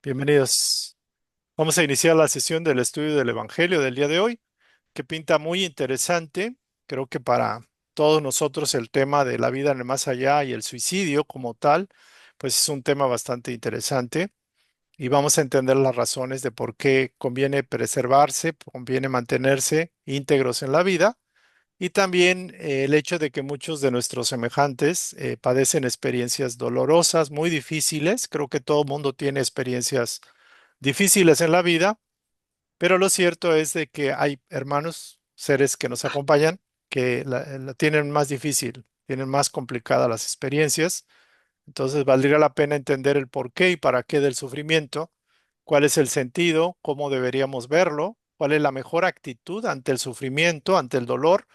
Bienvenidos. Vamos a iniciar la sesión del estudio del Evangelio del día de hoy, que pinta muy interesante. Creo que para todos nosotros el tema de la vida en el más allá y el suicidio como tal, pues es un tema bastante interesante y vamos a entender las razones de por qué conviene preservarse, conviene mantenerse íntegros en la vida y también el hecho de que muchos de nuestros semejantes padecen experiencias dolorosas, muy difíciles. Creo que todo mundo tiene experiencias difíciles en la vida, pero lo cierto es de que hay hermanos, seres que nos acompañan, que la tienen más difícil, tienen más complicadas las experiencias. Entonces valdría la pena entender el por qué y para qué del sufrimiento, cuál es el sentido, cómo deberíamos verlo, cuál es la mejor actitud ante el sufrimiento, ante el dolor,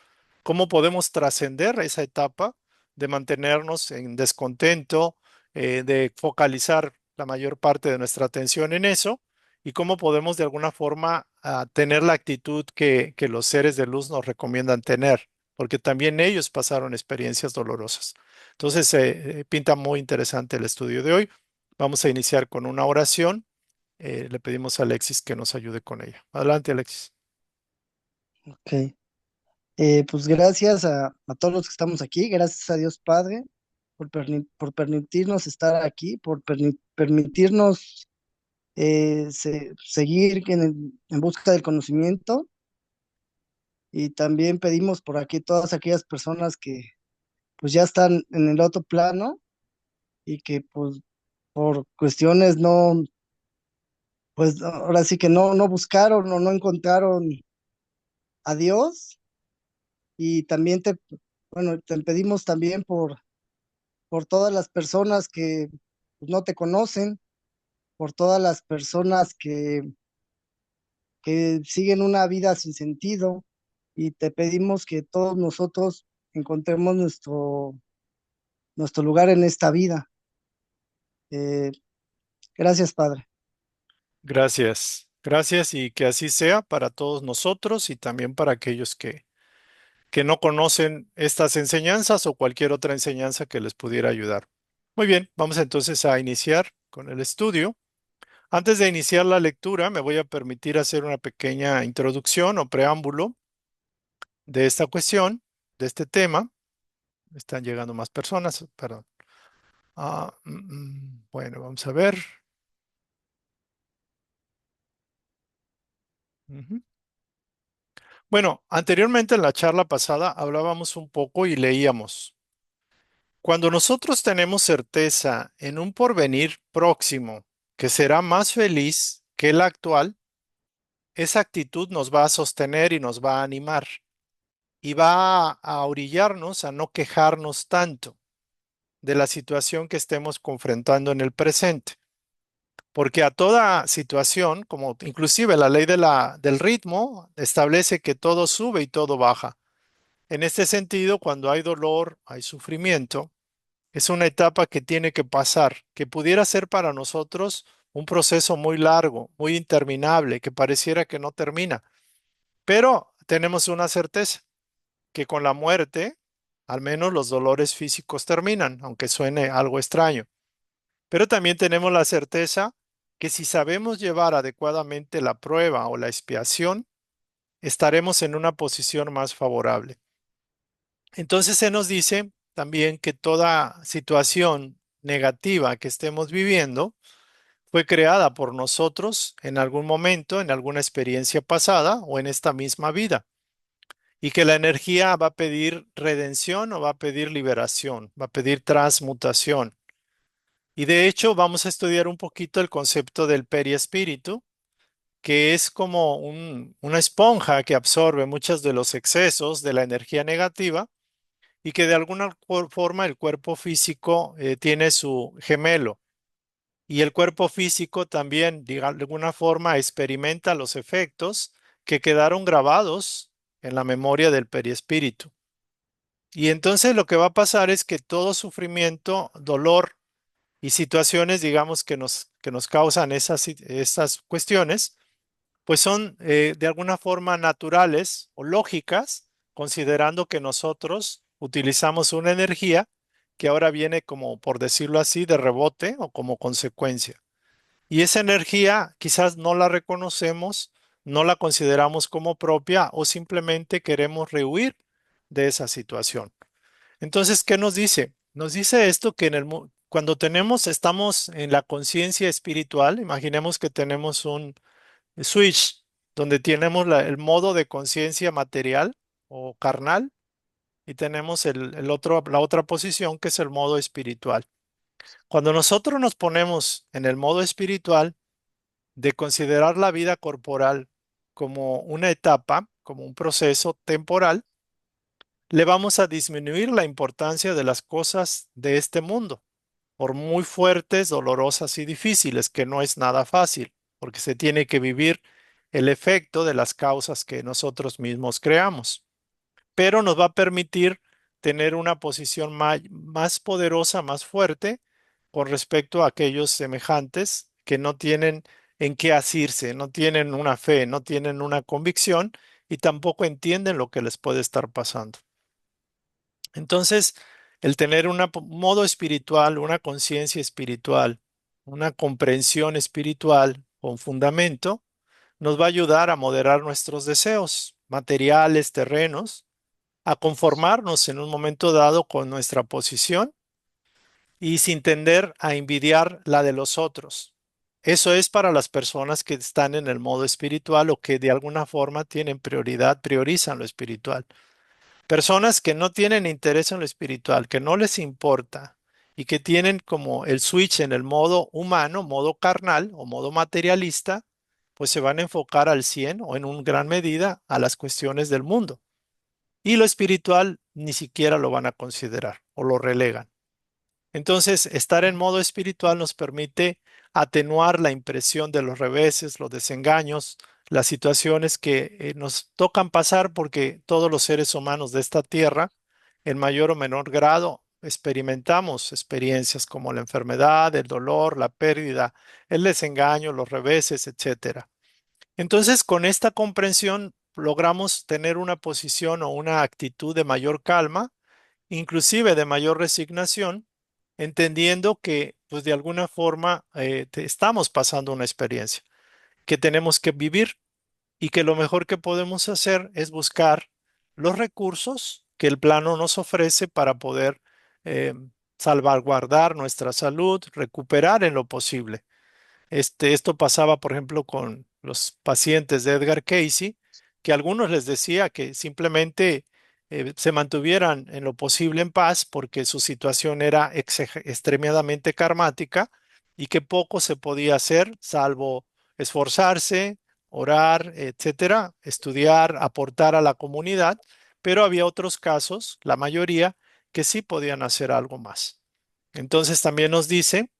cómo podemos trascender esa etapa de mantenernos en descontento, de focalizar la mayor parte de nuestra atención en eso y cómo podemos de alguna forma tener la actitud que los seres de luz nos recomiendan tener, porque también ellos pasaron experiencias dolorosas. Entonces, pinta muy interesante el estudio de hoy. Vamos a iniciar con una oración. Le pedimos a Alexis que nos ayude con ella. Adelante, Alexis. Ok. Pues gracias a todos los que estamos aquí, gracias a Dios Padre por permitirnos estar aquí, por permitirnos seguir en busca del conocimiento, y también pedimos por aquí todas aquellas personas que pues ya están en el otro plano y que pues por cuestiones no, pues ahora sí que no buscaron o no encontraron a Dios. Y también bueno, te pedimos también por todas las personas que pues, no te conocen, por todas las personas que siguen una vida sin sentido, y te pedimos que todos nosotros encontremos nuestro lugar en esta vida. Eh, gracias, Padre. Gracias. Gracias y que así sea para todos nosotros y también para aquellos que no conocen estas enseñanzas o cualquier otra enseñanza que les pudiera ayudar. Muy bien, vamos entonces a iniciar con el estudio. Antes de iniciar la lectura, me voy a permitir hacer una pequeña introducción o preámbulo de esta cuestión, de este tema. Están llegando más personas, perdón. Bueno, vamos a ver. Ujú. Bueno, anteriormente en la charla pasada hablábamos un poco y leíamos. Cuando nosotros tenemos certeza en un porvenir próximo que será más feliz que el actual, esa actitud nos va a sostener y nos va a animar y va a orillarnos a no quejarnos tanto de la situación que estemos confrontando en el presente. Porque a toda situación, como inclusive la ley de del ritmo, establece que todo sube y todo baja. En este sentido, cuando hay dolor, hay sufrimiento, es una etapa que tiene que pasar, que pudiera ser para nosotros un proceso muy largo, muy interminable, que pareciera que no termina. Pero tenemos una certeza, que con la muerte, al menos los dolores físicos terminan, aunque suene algo extraño. Pero también tenemos la certeza que si sabemos llevar adecuadamente la prueba o la expiación, estaremos en una posición más favorable. Entonces se nos dice también que toda situación negativa que estemos viviendo fue creada por nosotros en algún momento, en alguna experiencia pasada o en esta misma vida. Y que la energía va a pedir redención o va a pedir liberación, va a pedir transmutación. Y de hecho vamos a estudiar un poquito el concepto del periespíritu, que es como una esponja que absorbe muchos de los excesos de la energía negativa y que de alguna forma el cuerpo físico tiene su gemelo. Y el cuerpo físico también, de alguna forma, experimenta los efectos que quedaron grabados en la memoria del perispíritu. Y entonces lo que va a pasar es que todo sufrimiento, dolor y situaciones, digamos, que nos causan esas cuestiones, pues son de alguna forma naturales o lógicas, considerando que nosotros utilizamos una energía que ahora viene como, por decirlo así, de rebote o como consecuencia. Y esa energía quizás no la reconocemos, no la consideramos como propia o simplemente queremos rehuir de esa situación. Entonces, ¿qué nos dice? Nos dice esto que cuando estamos en la conciencia espiritual, imaginemos que tenemos un switch donde tenemos el modo de conciencia material o carnal y tenemos la otra posición que es el modo espiritual. Cuando nosotros nos ponemos en el modo espiritual de considerar la vida corporal como una etapa, como un proceso temporal, le vamos a disminuir la importancia de las cosas de este mundo, por muy fuertes, dolorosas y difíciles, que no es nada fácil, porque se tiene que vivir el efecto de las causas que nosotros mismos creamos, pero nos va a permitir tener una posición más poderosa, más fuerte con respecto a aquellos semejantes que no tienen en qué asirse, no tienen una fe, no tienen una convicción y tampoco entienden lo que les puede estar pasando. Entonces, el tener un modo espiritual, una conciencia espiritual, una comprensión espiritual con fundamento, nos va a ayudar a moderar nuestros deseos materiales, terrenos, a conformarnos en un momento dado con nuestra posición y sin tender a envidiar la de los otros. Eso es para las personas que están en el modo espiritual o que de alguna forma tienen prioridad, priorizan lo espiritual. Personas que no tienen interés en lo espiritual, que no les importa y que tienen como el switch en el modo humano, modo carnal o modo materialista, pues se van a enfocar al 100 o en una gran medida a las cuestiones del mundo. Y lo espiritual ni siquiera lo van a considerar o lo relegan. Entonces, estar en modo espiritual nos permite atenuar la impresión de los reveses, los desengaños, las situaciones que nos tocan pasar porque todos los seres humanos de esta tierra, en mayor o menor grado, experimentamos experiencias como la enfermedad, el dolor, la pérdida, el desengaño, los reveses, etcétera. Entonces, con esta comprensión logramos tener una posición o una actitud de mayor calma, inclusive de mayor resignación, entendiendo que, pues de alguna forma, estamos pasando una experiencia que tenemos que vivir y que lo mejor que podemos hacer es buscar los recursos que el plano nos ofrece para poder eh, salvaguardar nuestra salud, recuperar en lo posible. Esto pasaba, por ejemplo, con los pacientes de Edgar Cayce, que a algunos les decía que simplemente se mantuvieran en lo posible en paz porque su situación era extremadamente karmática y que poco se podía hacer salvo esforzarse, orar, etcétera, estudiar, aportar a la comunidad, pero había otros casos, la mayoría, que sí podían hacer algo más. Entonces también nos dice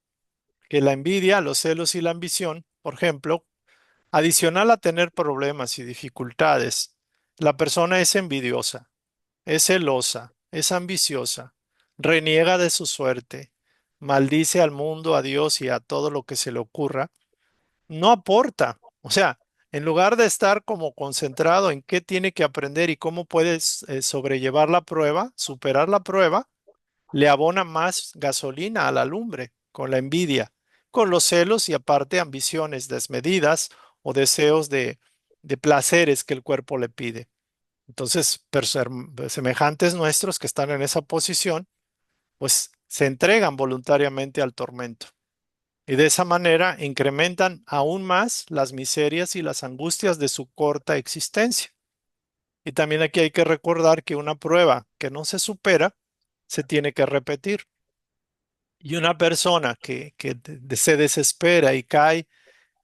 que la envidia, los celos y la ambición, por ejemplo, adicional a tener problemas y dificultades, la persona es envidiosa, es celosa, es ambiciosa, reniega de su suerte, maldice al mundo, a Dios y a todo lo que se le ocurra, no aporta. O sea, en lugar de estar como concentrado en qué tiene que aprender y cómo puedes sobrellevar la prueba, superar la prueba, le abona más gasolina a la lumbre con la envidia, con los celos y aparte ambiciones desmedidas o deseos de placeres que el cuerpo le pide. Entonces, semejantes nuestros que están en esa posición, pues se entregan voluntariamente al tormento y de esa manera incrementan aún más las miserias y las angustias de su corta existencia. Y también aquí hay que recordar que una prueba que no se supera se tiene que repetir. Y una persona que se desespera y cae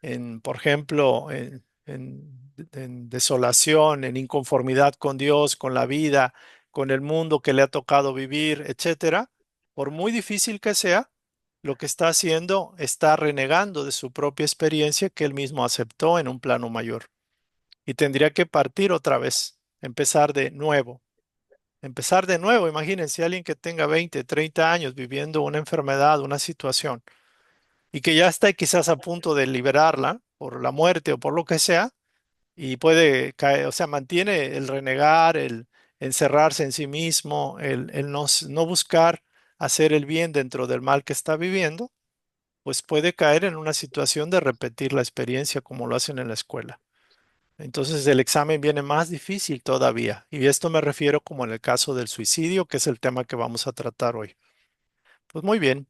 en, por ejemplo, en desolación, en inconformidad con Dios, con la vida, con el mundo que le ha tocado vivir, etcétera, por muy difícil que sea, lo que está haciendo está renegando de su propia experiencia que él mismo aceptó en un plano mayor. Y tendría que partir otra vez, empezar de nuevo. Empezar de nuevo, imagínense alguien que tenga 20, 30 años viviendo una enfermedad, una situación, y que ya está quizás a punto de liberarla por la muerte o por lo que sea, y puede caer, o sea, mantiene el renegar, el encerrarse en sí mismo, el no buscar hacer el bien dentro del mal que está viviendo, pues puede caer en una situación de repetir la experiencia como lo hacen en la escuela. Entonces el examen viene más difícil todavía. Y esto me refiero como en el caso del suicidio, que es el tema que vamos a tratar hoy. Pues muy bien.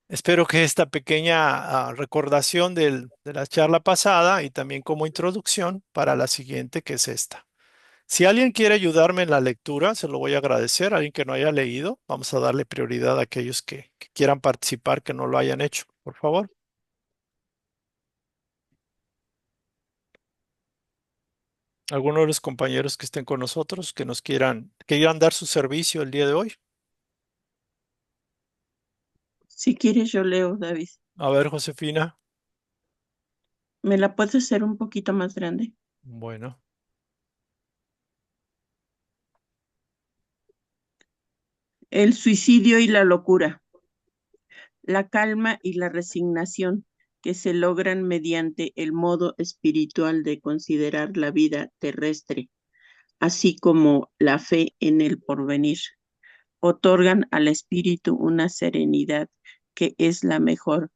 Espero que esta pequeña recordación de la charla pasada y también como introducción para la siguiente, que es esta. Si alguien quiere ayudarme en la lectura, se lo voy a agradecer. Alguien que no haya leído, vamos a darle prioridad a aquellos que quieran participar, que no lo hayan hecho, por favor. Alguno de los compañeros que estén con nosotros, que quieran dar su servicio el día de hoy. Si quieres, yo leo, David. A ver, Josefina. ¿Me la puedes hacer un poquito más grande? Bueno, El suicidio y la locura. La calma y la resignación que se logran mediante el modo espiritual de considerar la vida terrestre, así como la fe en el porvenir, otorgan al espíritu una serenidad que es la mejor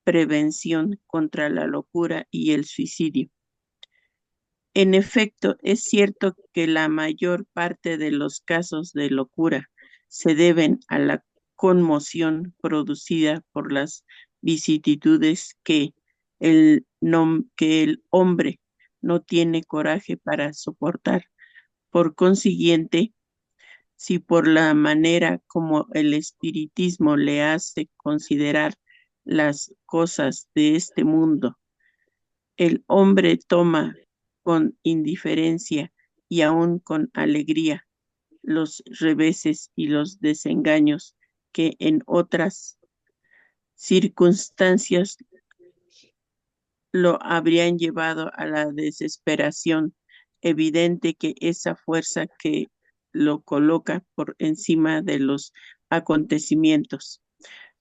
prevención contra la locura y el suicidio. En efecto, es cierto que la mayor parte de los casos de locura se deben a la conmoción producida por las vicisitudes que el hombre no tiene coraje para soportar. Por consiguiente, si por la manera como el espiritismo le hace considerar las cosas de este mundo, el hombre toma con indiferencia y aun con alegría los reveses y los desengaños que en otras circunstancias lo habrían llevado a la desesperación. Evidente que esa fuerza que lo coloca por encima de los acontecimientos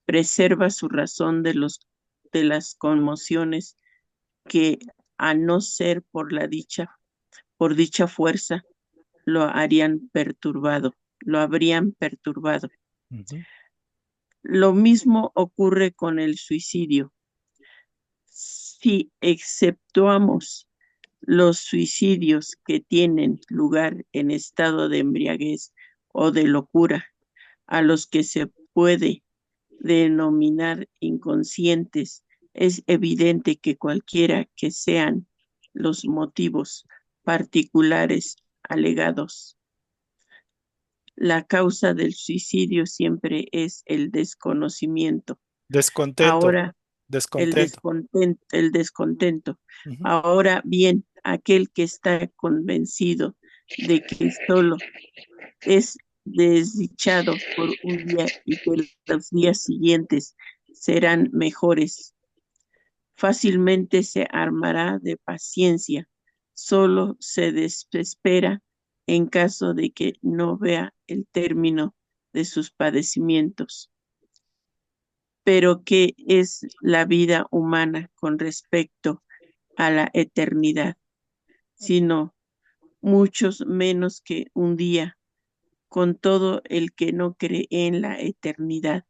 preserva su razón de las conmociones que, a no ser por dicha fuerza, lo habrían perturbado. ujú, Lo mismo ocurre con el suicidio. Si exceptuamos los suicidios que tienen lugar en estado de embriaguez o de locura, a los que se puede denominar inconscientes, es evidente que cualquiera que sean los motivos particulares alegados, la causa del suicidio siempre es el desconocimiento. descontento, Ahora, descontento. el descontento. Ujú. Ahora bien, aquel que está convencido de que solo es desdichado por un día y que los días siguientes serán mejores, fácilmente se armará de paciencia, solo se desespera en caso de que no vea el término de sus padecimientos. Pero ¿qué es la vida humana con respecto a la eternidad? Sino muchos menos que un día, con todo el que no cree en la eternidad.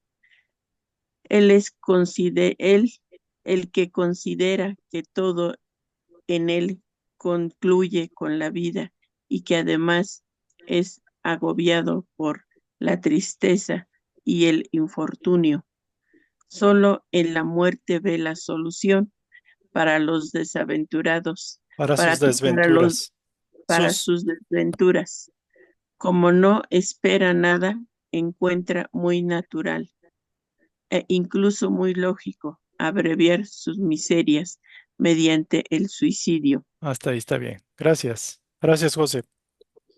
Él, el que considera que todo en él concluye con la vida y que además es agobiado por la tristeza y el infortunio. Solo en la muerte ve la solución para los desaventurados, Para sus para, para, los, desventuras. para Sus, sus desventuras. Como no espera nada, encuentra muy natural e incluso muy lógico abreviar sus miserias mediante el suicidio. hasta ahí está bien. Gracias. Gracias, José,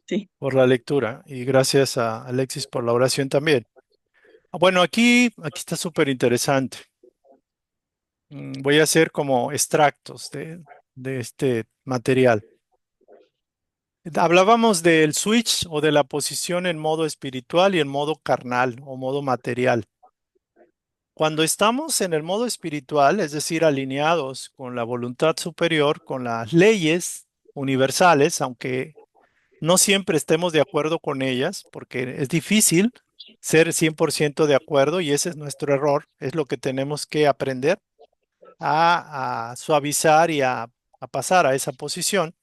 Sí. por la lectura y gracias a Alexis por la oración también. Bueno, aquí está súper interesante. Voy a hacer como extractos de este material. Hablábamos del switch o de la posición en modo espiritual y en modo carnal o modo material. Cuando estamos en el modo espiritual, es decir, alineados con la voluntad superior, con las leyes universales, aunque no siempre estemos de acuerdo con ellas, porque es difícil, ser 100% de acuerdo y ese es nuestro error, es lo que tenemos que aprender a suavizar y a pasar a esa posición.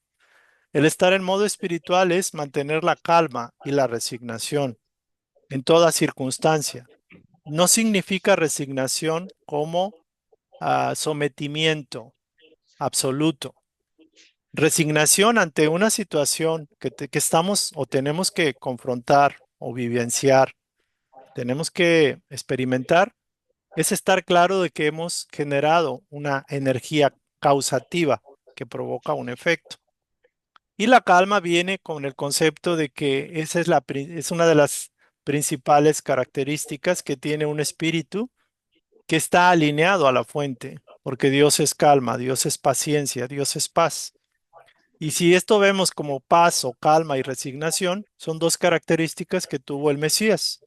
El estar en modo espiritual es mantener la calma y la resignación en toda circunstancia. No significa resignación como sometimiento absoluto. Resignación ante una situación que estamos o tenemos que confrontar o vivenciar, tenemos que experimentar, es estar claro de que hemos generado una energía causativa que provoca un efecto. Y la calma viene con el concepto de que esa es una de las principales características que tiene un espíritu que está alineado a la fuente, porque Dios es calma, Dios es paciencia, Dios es paz. Y si esto vemos como paz o calma y resignación, son dos características que tuvo el Mesías.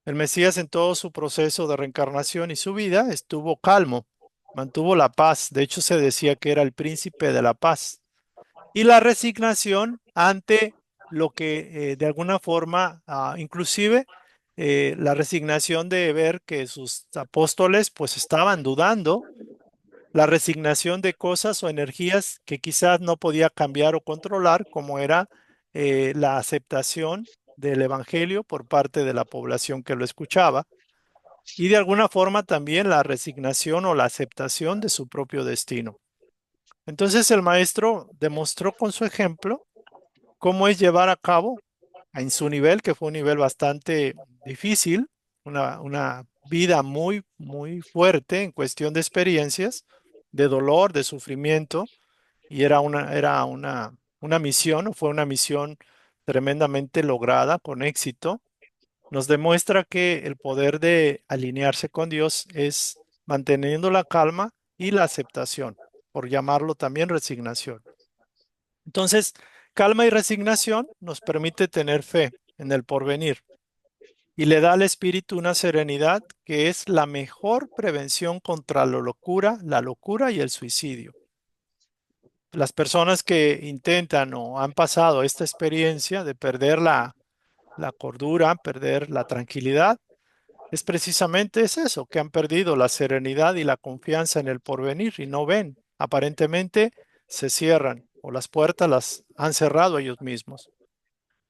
El Mesías en todo su proceso de reencarnación y su vida estuvo calmo, mantuvo la paz. De hecho, se decía que era el príncipe de la paz. Y la resignación ante lo que de alguna forma, inclusive la resignación de ver que sus apóstoles pues estaban dudando, la resignación de cosas o energías que quizás no podía cambiar o controlar, como era la aceptación del evangelio por parte de la población que lo escuchaba, y de alguna forma también la resignación o la aceptación de su propio destino. Entonces el maestro demostró con su ejemplo cómo es llevar a cabo en su nivel, que fue un nivel bastante difícil, una vida muy, muy fuerte en cuestión de experiencias, de dolor, de sufrimiento, y era una misión, o fue una misión tremendamente lograda, con éxito. Nos demuestra que el poder de alinearse con Dios es manteniendo la calma y la aceptación, por llamarlo también resignación. Entonces, calma y resignación nos permite tener fe en el porvenir y le da al espíritu una serenidad que es la mejor prevención contra la locura y el suicidio. Las personas que intentan o han pasado esta experiencia de perder la cordura, perder la tranquilidad, es precisamente eso, que han perdido la serenidad y la confianza en el porvenir y no ven. Aparentemente se cierran o las puertas las han cerrado ellos mismos.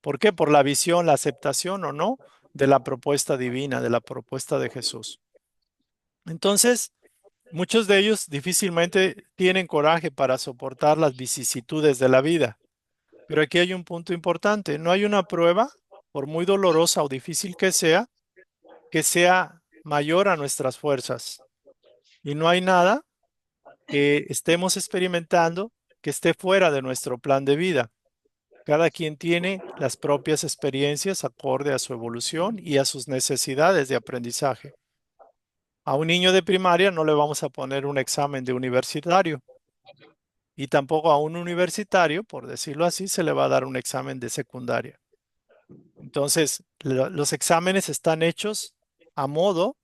¿Por qué? Por la visión, la aceptación o no de la propuesta divina, de la propuesta de Jesús. Entonces, muchos de ellos difícilmente tienen coraje para soportar las vicisitudes de la vida. Pero aquí hay un punto importante. No hay una prueba, por muy dolorosa o difícil que sea mayor a nuestras fuerzas. Y no hay nada que estemos experimentando que esté fuera de nuestro plan de vida. Cada quien tiene las propias experiencias acorde a su evolución y a sus necesidades de aprendizaje. A un niño de primaria no le vamos a poner un examen de universitario y tampoco a un universitario, por decirlo así, se le va a dar un examen de secundaria. Entonces, los exámenes están hechos a modo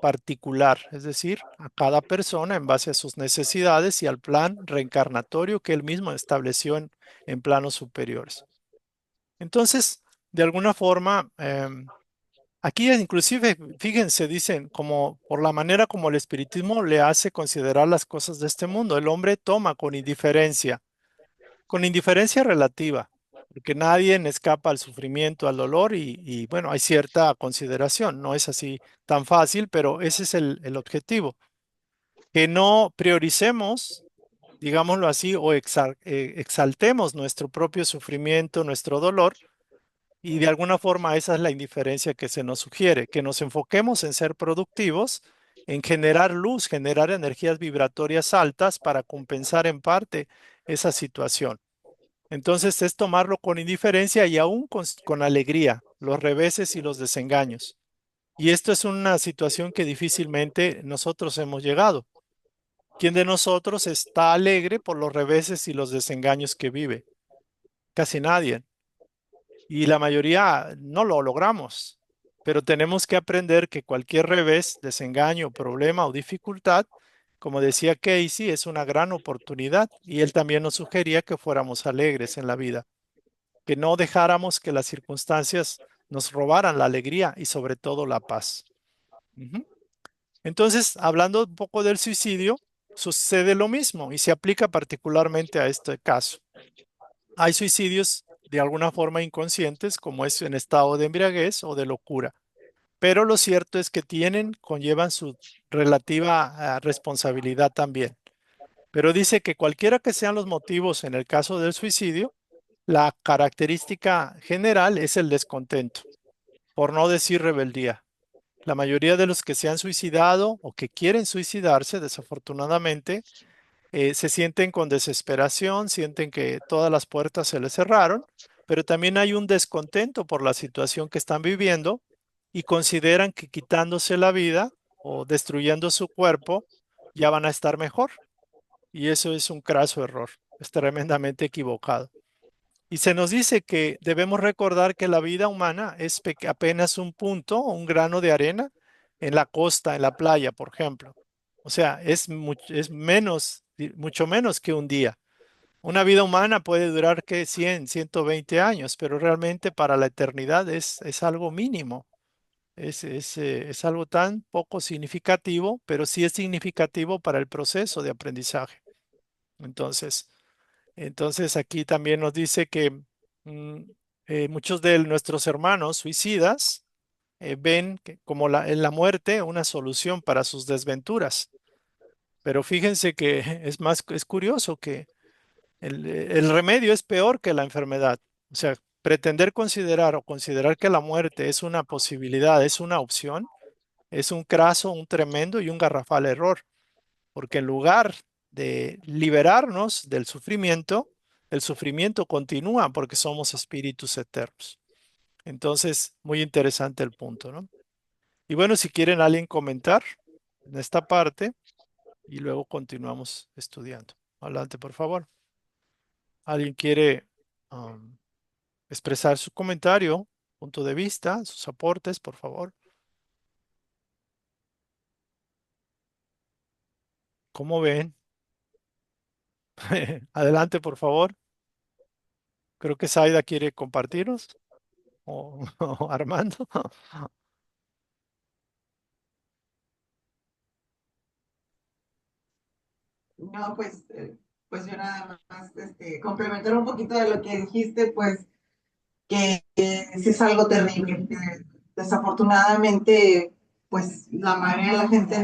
particular, es decir, a cada persona en base a sus necesidades y al plan reencarnatorio que él mismo estableció en planos superiores. Entonces, de alguna forma, aquí inclusive, fíjense, dicen, como por la manera como el espiritismo le hace considerar las cosas de este mundo, el hombre toma con indiferencia relativa, porque nadie escapa al sufrimiento, al dolor y bueno, hay cierta consideración, no es así tan fácil, pero ese es el objetivo, que no prioricemos, digámoslo así, o exaltemos nuestro propio sufrimiento, nuestro dolor, y de alguna forma esa es la indiferencia que se nos sugiere, que nos enfoquemos en ser productivos, en generar luz, generar energías vibratorias altas para compensar en parte esa situación. Entonces es tomarlo con indiferencia y aún con alegría, los reveses y los desengaños. Y esto es una situación que difícilmente nosotros hemos llegado. ¿Quién de nosotros está alegre por los reveses y los desengaños que vive? Casi nadie. Y la mayoría no lo logramos. Pero tenemos que aprender que cualquier revés, desengaño, problema o dificultad, como decía Casey, es una gran oportunidad. Y él también nos sugería que fuéramos alegres en la vida, que no dejáramos que las circunstancias nos robaran la alegría y sobre todo la paz. Ujú. Entonces, hablando un poco del suicidio, sucede lo mismo y se aplica particularmente a este caso. Hay suicidios de alguna forma inconscientes, como es en estado de embriaguez o de locura, pero lo cierto es que conllevan su relativa responsabilidad también. Pero dice que cualquiera que sean los motivos en el caso del suicidio, la característica general es el descontento, por no decir rebeldía. La mayoría de los que se han suicidado o que quieren suicidarse, desafortunadamente, se sienten con desesperación, sienten que todas las puertas se les cerraron, pero también hay un descontento por la situación que están viviendo y consideran que quitándose la vida o destruyendo su cuerpo ya van a estar mejor. Y eso es un craso error, es tremendamente equivocado. Y se nos dice que debemos recordar que la vida humana es apenas un punto, un grano de arena en la costa, en la playa, por ejemplo. O sea, es menos, mucho menos que un día. Una vida humana puede durar que 100, 120 años, pero realmente para la eternidad es algo mínimo. Es algo tan poco significativo, pero sí es significativo para el proceso de aprendizaje. Entonces, entonces aquí también nos dice que mm, muchos de nuestros hermanos suicidas ven como en la muerte una solución para sus desventuras. Pero fíjense que es curioso que el remedio es peor que la enfermedad. O sea, pretender considerar o considerar que la muerte es una posibilidad, es una opción, es un craso, un tremendo y un garrafal error porque en lugar de liberarnos del sufrimiento, el sufrimiento continúa porque somos espíritus eternos. Entonces, muy interesante el punto, ¿no? Y bueno, si quieren alguien comentar en esta parte y luego continuamos estudiando. Adelante, por favor. ¿Alguien quiere um, expresar su comentario, punto de vista, sus aportes, por favor? ¿Cómo ven? Adelante, por favor. Creo que Zaida quiere compartirnos o Armando. No, pues yo nada más complementar un poquito de lo que dijiste, pues que sí es algo terrible. Que desafortunadamente, pues la mayoría de la gente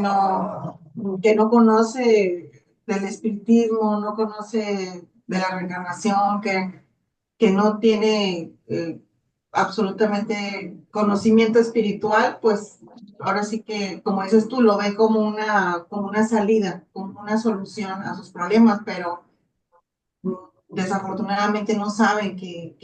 que no conoce del espiritismo, no conoce de la reencarnación, que no tiene absolutamente conocimiento espiritual, pues ahora sí que, como dices tú, lo ve como una salida, como una solución a sus problemas, pero desafortunadamente no saben que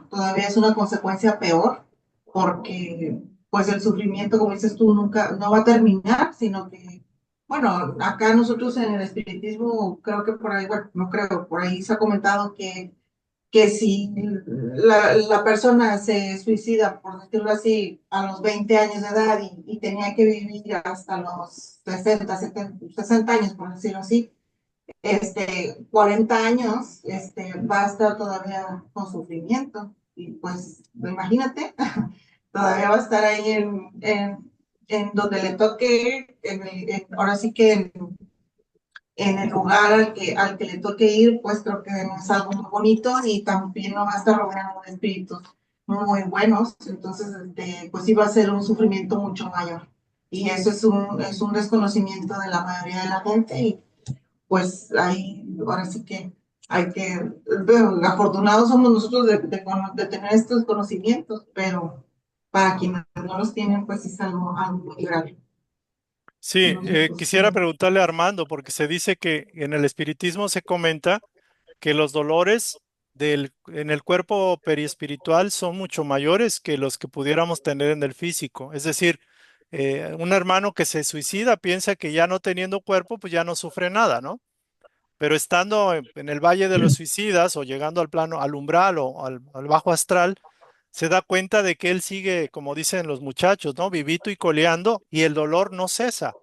todavía es una consecuencia peor, porque pues el sufrimiento, como dices tú, nunca, no va a terminar, sino que, bueno, acá nosotros en el espiritismo, creo que por ahí, bueno, no creo, por ahí se ha comentado que si la persona se suicida, por decirlo así, a los 20 años de edad y tenía que vivir hasta los 60 70, 60 años, por decirlo así, 40 años, va a estar todavía con sufrimiento. Y pues, imagínate, todavía va a estar ahí en donde le toque, ahora sí que en el lugar al que le toque ir, pues creo que no es algo muy bonito y también no va a estar rodeado de espíritus muy buenos, entonces pues sí va a ser un sufrimiento mucho mayor. Y eso es un desconocimiento de la mayoría de la gente y pues ahí ahora sí que hay que, bueno, afortunados somos nosotros de tener estos conocimientos, pero para quienes no los tienen, pues es algo muy grave. Sí, No sé, pues, quisiera preguntarle a Armando, porque se dice que en el espiritismo se comenta que los dolores en el cuerpo periespiritual son mucho mayores que los que pudiéramos tener en el físico. Es decir, un hermano que se suicida piensa que ya no teniendo cuerpo, pues ya no sufre nada, ¿no? Pero estando en el Valle de los Suicidas o llegando al plano, al umbral o al bajo astral, se da cuenta de que él sigue, como dicen los muchachos, ¿no? Vivito y coleando y el dolor no cesa,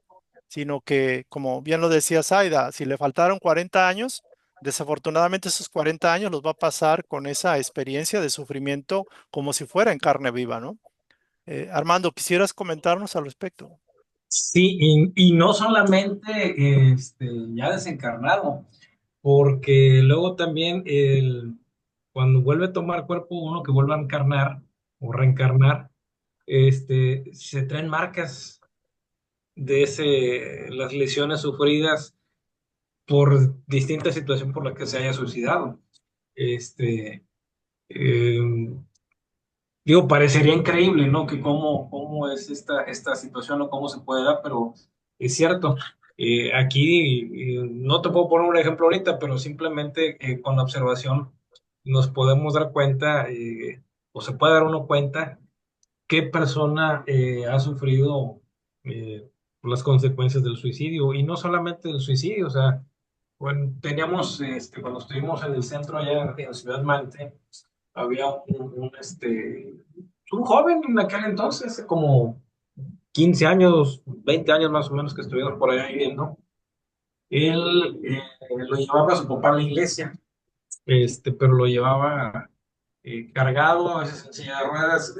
sino que, como bien lo decía Zaida, si le faltaron 40 años, Desafortunadamente esos 40 años los va a pasar con esa experiencia de sufrimiento como si fuera en carne viva, ¿no? Armando, ¿quisieras comentarnos al respecto? Sí, y no solamente ya desencarnado, porque luego también cuando vuelve a tomar cuerpo uno que vuelve a encarnar o reencarnar, se traen marcas de las lesiones sufridas por distinta situación por la que se haya suicidado. Este, eh, Digo, parecería increíble, ¿no? Que cómo es esta situación o cómo se puede dar, pero es cierto. Aquí no te puedo poner un ejemplo ahorita, pero simplemente con la observación nos podemos dar cuenta, o se puede dar uno cuenta, qué persona ha sufrido eh, las consecuencias del suicidio. Y no solamente del suicidio, o sea, bueno, teníamos, cuando estuvimos en el centro allá en Ciudad Mante, había un joven en aquel entonces, como 15 años, 20 años más o menos que estuvimos por allá viviendo. Él lo llevaba a su papá a la iglesia, pero lo llevaba cargado, a veces en silla de ruedas,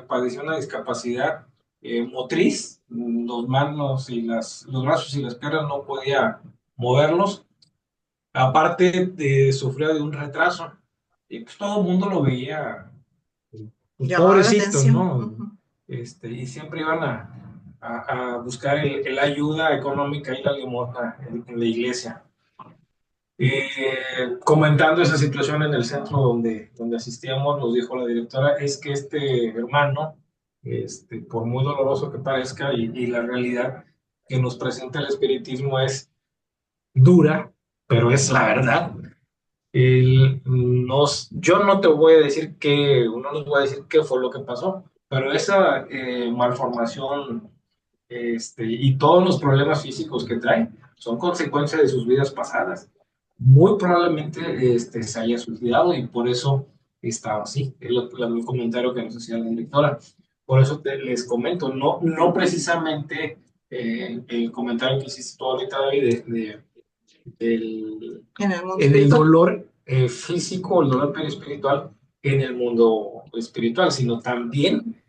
padecía una discapacidad motriz, los manos y los brazos y las piernas no podía moverlos. Aparte, sufría de un retraso. Y pues todo el mundo lo veía, pues Llamaba la pobrecito, atención. ¿no? Ujú. Y siempre iban a buscar la ayuda económica y la limosna en la iglesia. Comentando esa situación en el centro donde asistíamos, nos dijo la directora, es que este hermano, por muy doloroso que parezca y la realidad que nos presenta el espiritismo es dura, pero es la verdad. Yo no te voy a decir no les voy a decir qué fue lo que pasó, pero esa malformación y todos los problemas físicos que trae son consecuencia de sus vidas pasadas. Muy probablemente se haya suicidado y por eso estaba así. Es el comentario que nos hacía la directora. Por eso les comento, no precisamente el comentario que hiciste tú ahorita, David, del En el mundo en el espiritual. dolor físico, el dolor perispiritual en el mundo espiritual, sino también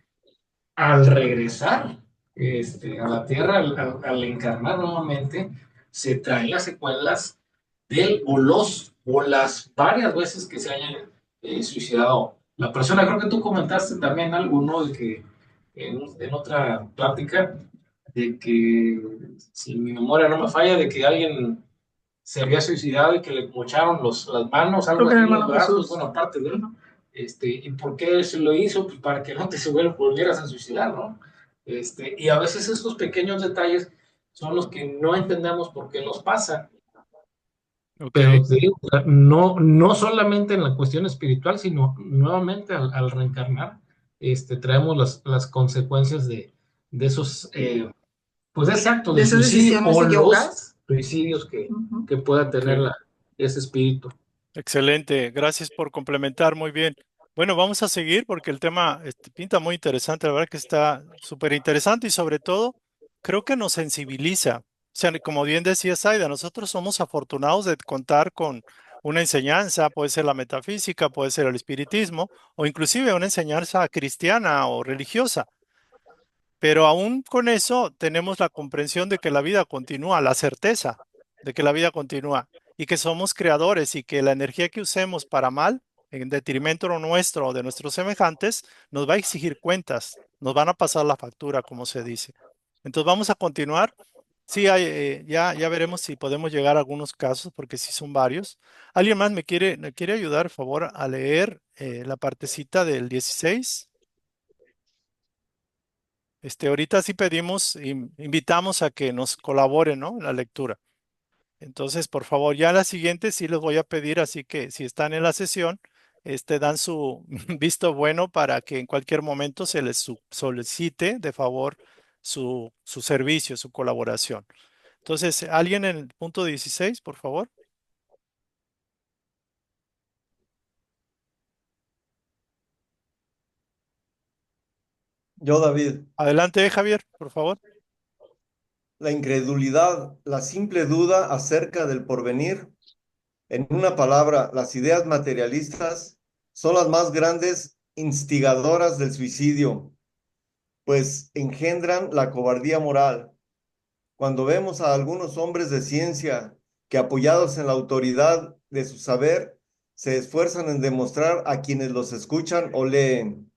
al regresar a la tierra, al encarnar nuevamente, se traen las secuelas del o las varias veces que se hayan suicidado la persona. Creo que tú comentaste también algo, ¿no? De que en otra plática, de que si mi memoria no me falla, de que alguien se había suicidado y que le mocharon las manos, Creo algo que el así, los hermano brazos, Jesús. bueno, aparte de él. Ujú. ¿Y por qué se lo hizo? Pues para que no te volvieras a suicidar, ¿no? Y a veces esos pequeños detalles son los que no entendemos por qué nos pasa. Ok, Pero te digo, o sea, no solamente en la cuestión espiritual, sino nuevamente al reencarnar, traemos las consecuencias de esos, pues de ese acto De de esas suicidio decisiones o los equivocadas. suicidios Ujú. que pueda tener ok. ese espíritu. Excelente. Gracias por complementar. Muy bien. Bueno, vamos a seguir porque el tema pinta muy interesante. La verdad que está súper interesante y sobre todo creo que nos sensibiliza. O sea, como bien decía Saida, nosotros somos afortunados de contar con una enseñanza, puede ser la metafísica, puede ser el espiritismo o inclusive una enseñanza cristiana o religiosa. Pero aún con eso tenemos la comprensión de que la vida continúa, la certeza de que la vida continúa y que somos creadores y que la energía que usemos para mal, en detrimento nuestro o de nuestros semejantes, nos va a exigir cuentas, nos van a pasar la factura, como se dice. Entonces vamos a continuar. Sí, ya veremos si podemos llegar a algunos casos, porque sí son varios. ¿Alguien más me quiere ayudar, por favor, a leer la partecita del 16? Ahorita sí pedimos, invitamos a que nos colaboren, ¿no? En la lectura. Entonces, por favor, ya la siguiente sí les voy a pedir, así que si están en la sesión, dan su visto bueno para que en cualquier momento se les solicite de favor su servicio, su colaboración. Entonces, ¿alguien en el punto 16, por favor? Yo, David, Adelante, Javier, por favor. la incredulidad, la simple duda acerca del porvenir En una palabra, las ideas materialistas son las más grandes instigadoras del suicidio, pues engendran la cobardía moral. Cuando vemos a algunos hombres de ciencia que apoyados en la autoridad de su saber, se esfuerzan en demostrar a quienes los escuchan o leen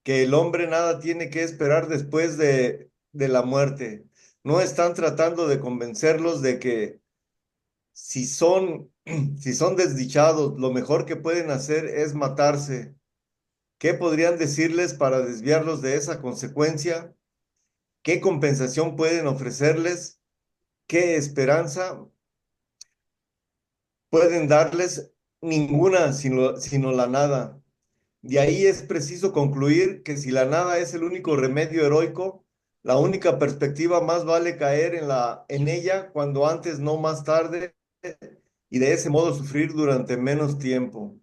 que el hombre nada tiene que esperar después de la muerte. No están tratando de convencerlos de que si son, si son desdichados, lo mejor que pueden hacer es matarse. ¿Qué podrían decirles para desviarlos de esa consecuencia? ¿Qué compensación pueden ofrecerles? ¿Qué esperanza pueden darles? Ninguna, sino la nada. De ahí es preciso concluir que si la nada es el único remedio heroico, la única perspectiva, más vale caer en ella cuando antes, no más tarde, y de ese modo sufrir durante menos tiempo.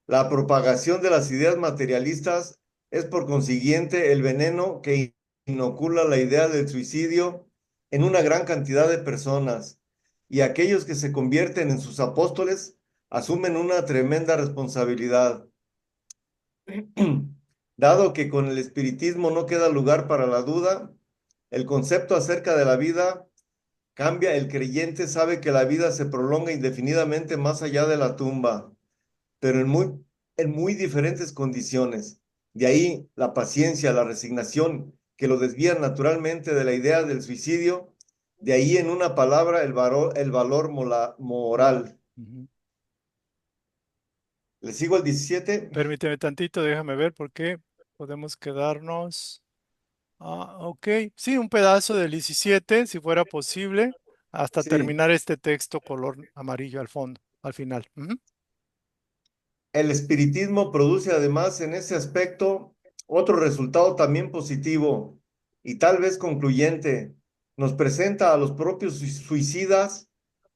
La propagación de las ideas materialistas es por consiguiente el veneno que inocula la idea del suicidio en una gran cantidad de personas, y aquellos que se convierten en sus apóstoles asumen una tremenda responsabilidad. Dado que con el espiritismo no queda lugar para la duda, el concepto acerca de la vida cambia. El creyente sabe que la vida se prolonga indefinidamente más allá de la tumba, pero en muy diferentes condiciones. De ahí la paciencia, la resignación, que lo desvían naturalmente de la idea del suicidio. De ahí, en una palabra, el valor moral. Ujú. ¿Le sigo al 17? Permíteme tantito, déjame ver por qué podemos quedarnos. Ok, sí, un pedazo del 17, si fuera posible, hasta Sí. terminar este texto color amarillo al fondo, al final. Ujú. El espiritismo produce además en ese aspecto otro resultado también positivo y tal vez concluyente. Nos presenta a los propios suicidas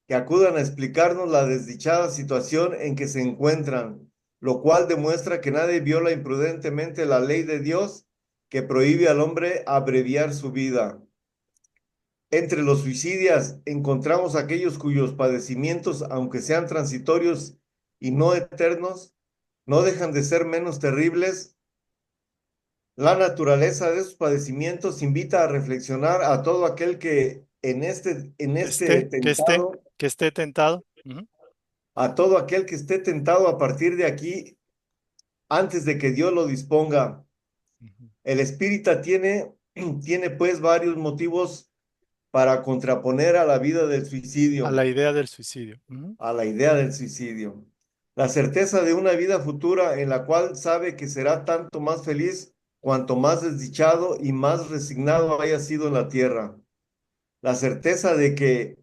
que acudan a explicarnos la desdichada situación en que se encuentran, lo cual demuestra que nadie viola imprudentemente la ley de Dios que prohíbe al hombre abreviar su vida. Entre los suicidas encontramos aquellos cuyos padecimientos, aunque sean transitorios y no eternos, no dejan de ser menos terribles. La naturaleza de sus padecimientos invita a reflexionar a todo aquel que en Que este esté, que esté, tentado, que esté tentado. Ujú. a todo aquel que esté tentado a partir de aquí, antes de que Dios lo disponga. Ujú. El espírita tiene pues varios motivos para contraponer a la vida del A suicidio, la idea del suicidio. Ujú. a la idea del suicidio. La certeza de una vida futura en la cual sabe que será tanto más feliz cuanto más desdichado y más resignado haya sido en la tierra. La certeza de que,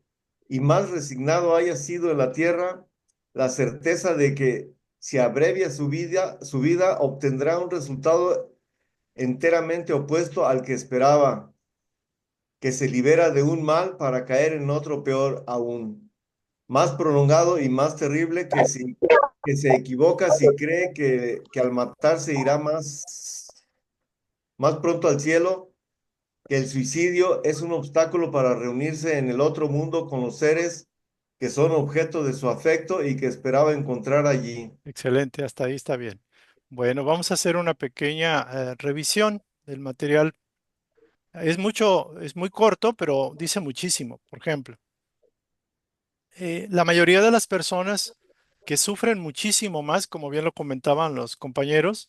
y más resignado haya sido en la tierra, la certeza de que si abrevia su vida obtendrá un resultado enteramente opuesto al que esperaba, que se libera de un mal para caer en otro peor aún, más prolongado y más terrible, que se equivoca si cree que al matarse irá más pronto al cielo, que el suicidio es un obstáculo para reunirse en el otro mundo con los seres que son objeto de su afecto y que esperaba encontrar allí. Excelente, hasta ahí está bien. Bueno, vamos a hacer una pequeña revisión del material. Es mucho, es muy corto, pero dice muchísimo. Por ejemplo, la mayoría de las personas que sufren muchísimo más, como bien lo comentaban los compañeros,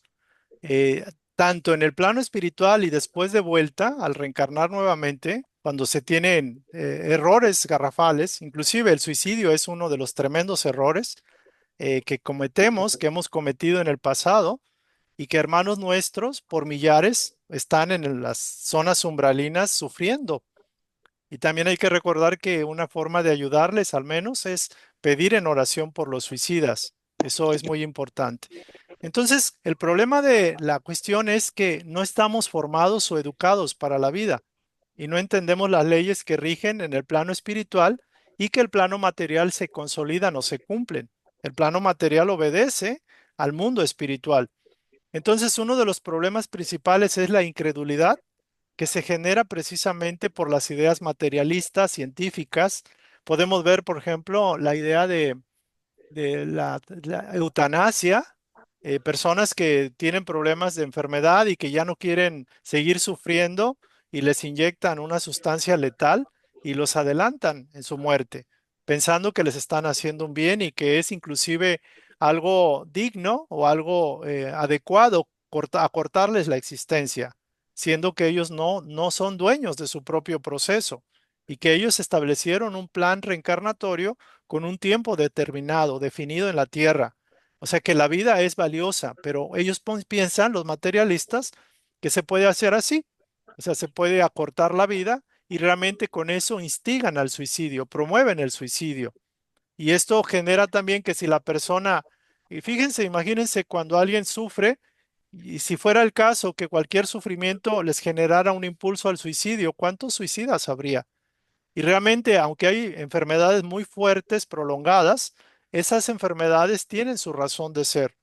eh, tanto en el plano espiritual y después de vuelta, al reencarnar nuevamente, cuando se tienen errores garrafales, inclusive el suicidio es uno de los tremendos errores que cometemos, que hemos cometido en el pasado y que hermanos nuestros por millares están en las zonas umbralinas sufriendo. Y también hay que recordar que una forma de ayudarles al menos es pedir en oración por los suicidas. Eso es muy importante. Entonces, el problema de la cuestión es que no estamos formados o educados para la vida y no entendemos las leyes que rigen en el plano espiritual y que el plano material se consolidan o se cumplen. El plano material obedece al mundo espiritual. Entonces, uno de los problemas principales es la incredulidad que se genera precisamente por las ideas materialistas, científicas, Podemos ver, por ejemplo, la idea de la eutanasia, personas que tienen problemas de enfermedad y que ya no quieren seguir sufriendo y les inyectan una sustancia letal y los adelantan en su muerte, pensando que les están haciendo un bien y que es inclusive algo digno o algo adecuado acortarles la existencia, siendo que ellos no son dueños de su propio proceso y que ellos establecieron un plan reencarnatorio con un tiempo determinado, definido en la tierra. O sea que la vida es valiosa, pero ellos piensan, los materialistas, que se puede hacer así. O sea, se puede acortar la vida y realmente con eso instigan al suicidio, promueven el suicidio. Y esto genera también que si la persona, y fíjense, imagínense cuando alguien sufre, y si fuera el caso que cualquier sufrimiento les generara un impulso al suicidio, ¿cuántos suicidas habría? Y realmente, aunque hay enfermedades muy fuertes, prolongadas, esas enfermedades tienen su razón de ser.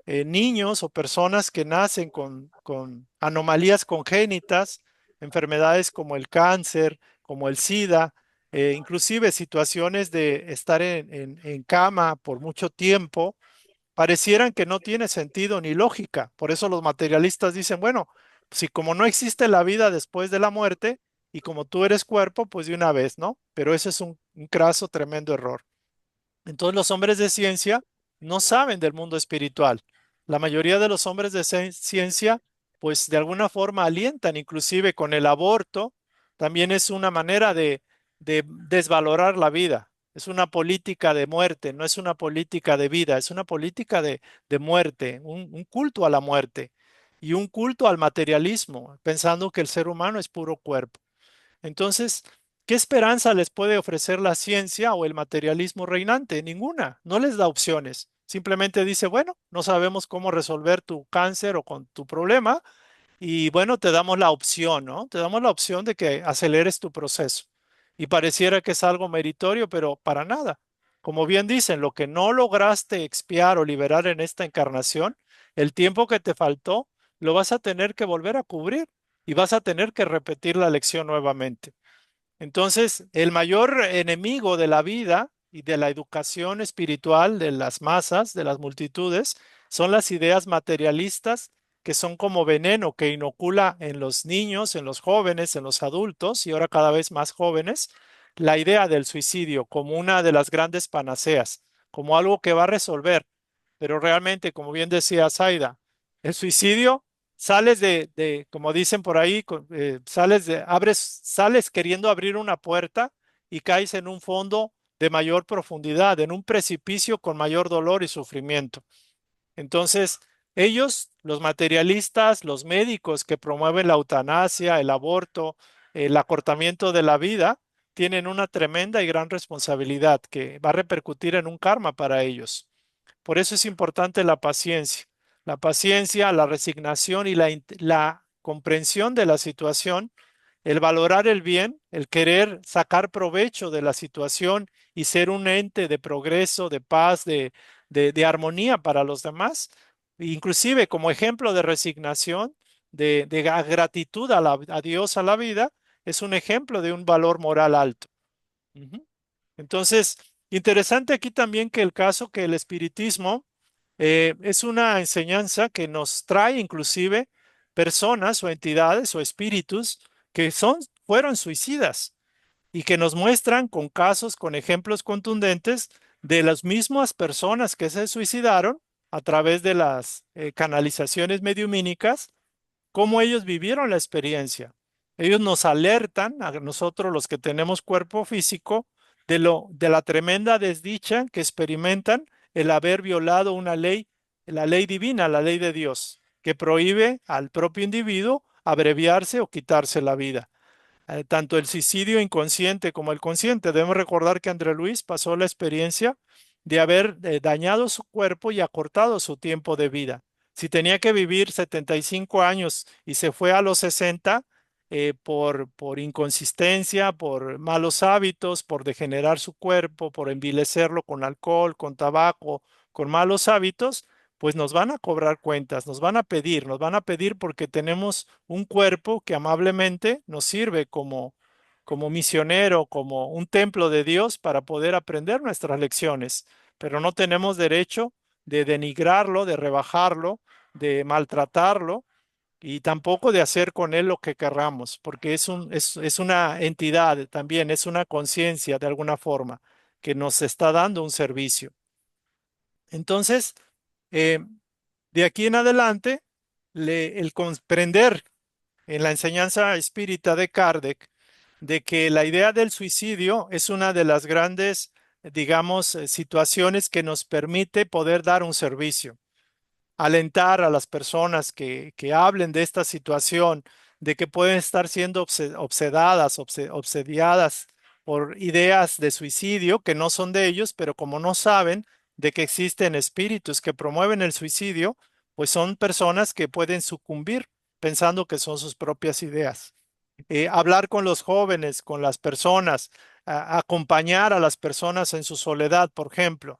Niños o personas que nacen con anomalías congénitas, enfermedades como el cáncer, como el SIDA, inclusive situaciones de estar en cama por mucho tiempo, parecieran que no tiene sentido ni lógica. Por eso los materialistas dicen, bueno, si como no existe la vida después de la muerte y como tú eres cuerpo, pues de una vez, ¿no? Pero ese es un craso, tremendo error. Entonces los hombres de ciencia no saben del mundo espiritual. La mayoría de los hombres de ciencia, pues de alguna forma alientan, inclusive con el aborto, también es una manera de desvalorar la vida. Es una política de muerte, no es una política de vida, es una política de muerte, un culto a la muerte y un culto al materialismo, pensando que el ser humano es puro cuerpo. Entonces, ¿qué esperanza les puede ofrecer la ciencia o el materialismo reinante? Ninguna, no les da opciones. Simplemente dice, bueno, no sabemos cómo resolver tu cáncer o con tu problema y bueno, te damos la opción, ¿no? Te damos la opción de que aceleres tu proceso. Y pareciera que es algo meritorio, pero para nada. Como bien dicen, lo que no lograste expiar o liberar en esta encarnación, el tiempo que te faltó, lo vas a tener que volver a cubrir y vas a tener que repetir la lección nuevamente. Entonces, el mayor enemigo de la vida y de la educación espiritual de las masas, de las multitudes, son las ideas materialistas que son como veneno que inocula en los niños, en los jóvenes, en los adultos y ahora cada vez más jóvenes, la idea del suicidio como una de las grandes panaceas, como algo que va a resolver. Pero realmente, como bien decía Zaida, el suicidio sales como dicen por ahí, sales queriendo abrir una puerta y caes en un fondo de mayor profundidad, en un precipicio con mayor dolor y sufrimiento. Entonces, ellos, los materialistas, los médicos que promueven la eutanasia, el aborto, el acortamiento de la vida, tienen una tremenda y gran responsabilidad que va a repercutir en un karma para ellos. Por eso es importante la paciencia. La paciencia, la resignación y la comprensión de la situación, el valorar el bien, el querer sacar provecho de la situación y ser un ente de progreso, de paz, de armonía para los demás, inclusive como ejemplo de resignación, de gratitud a Dios, a la vida, es un ejemplo de un valor moral alto. Ujú. Entonces, interesante aquí también que el caso que el espiritismo es una enseñanza que nos trae inclusive personas o entidades o espíritus que fueron suicidas y que nos muestran con casos, con ejemplos contundentes de las mismas personas que se suicidaron a través de las canalizaciones mediumínicas cómo ellos vivieron la experiencia. Ellos nos alertan a nosotros los que tenemos cuerpo físico de la tremenda desdicha que experimentan el haber violado una ley, la ley divina, la ley de Dios, que prohíbe al propio individuo abreviarse o quitarse la vida. Tanto el suicidio inconsciente como el consciente. Debemos recordar que André Luis pasó la experiencia de haber dañado su cuerpo y acortado su tiempo de vida. Si tenía que vivir 75 años y se fue a los 60 por inconsistencia, por malos hábitos, por degenerar su cuerpo, por envilecerlo con alcohol, con tabaco, con malos hábitos, pues nos van a cobrar cuentas, nos van a pedir porque tenemos un cuerpo que amablemente nos sirve como misionero, como un templo de Dios para poder aprender nuestras lecciones, pero no tenemos derecho de denigrarlo, de rebajarlo, de maltratarlo y tampoco de hacer con él lo que querramos, porque es una entidad también, es una conciencia de alguna forma que nos está dando un servicio. Entonces, eh, de aquí en adelante, el comprender en la enseñanza espírita de Kardec de que la idea del suicidio es una de las grandes, digamos, situaciones que nos permite poder dar un servicio, alentar a las personas que hablen de esta situación, de que pueden estar siendo obsedadas, obsediadas por ideas de suicidio que no son de ellos, pero como no saben de que existen espíritus que promueven el suicidio, pues son personas que pueden sucumbir pensando que son sus propias ideas. Hablar con los jóvenes, con las personas, acompañar a las personas en su soledad, por ejemplo,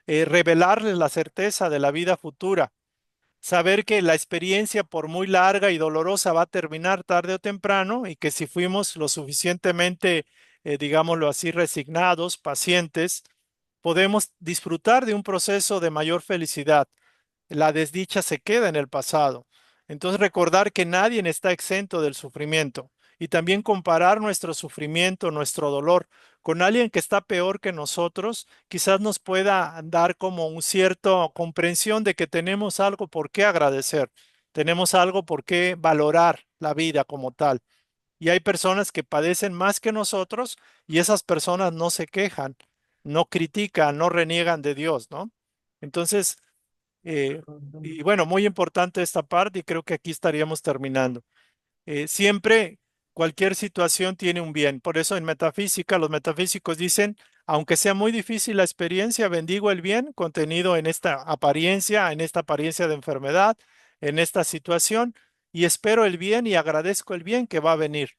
revelarles la certeza de la vida futura, saber que la experiencia, por muy larga y dolorosa, va a terminar tarde o temprano y que si fuimos lo suficientemente, digámoslo así, resignados, pacientes, podemos disfrutar de un proceso de mayor felicidad. La desdicha se queda en el pasado. Entonces recordar que nadie está exento del sufrimiento y también comparar nuestro sufrimiento, nuestro dolor con alguien que está peor que nosotros, quizás nos pueda dar como un cierto comprensión de que tenemos algo por qué agradecer, tenemos algo por qué valorar la vida como tal. Y hay personas que padecen más que nosotros y esas personas no se quejan, no critican, no reniegan de Dios, ¿no? Entonces, eh, y bueno, muy importante esta parte y creo que aquí estaríamos terminando. Siempre cualquier situación tiene un bien. Por eso en metafísica, los metafísicos dicen, aunque sea muy difícil la experiencia, bendigo el bien contenido en esta apariencia de enfermedad, en esta situación, y espero el bien y agradezco el bien que va a venir.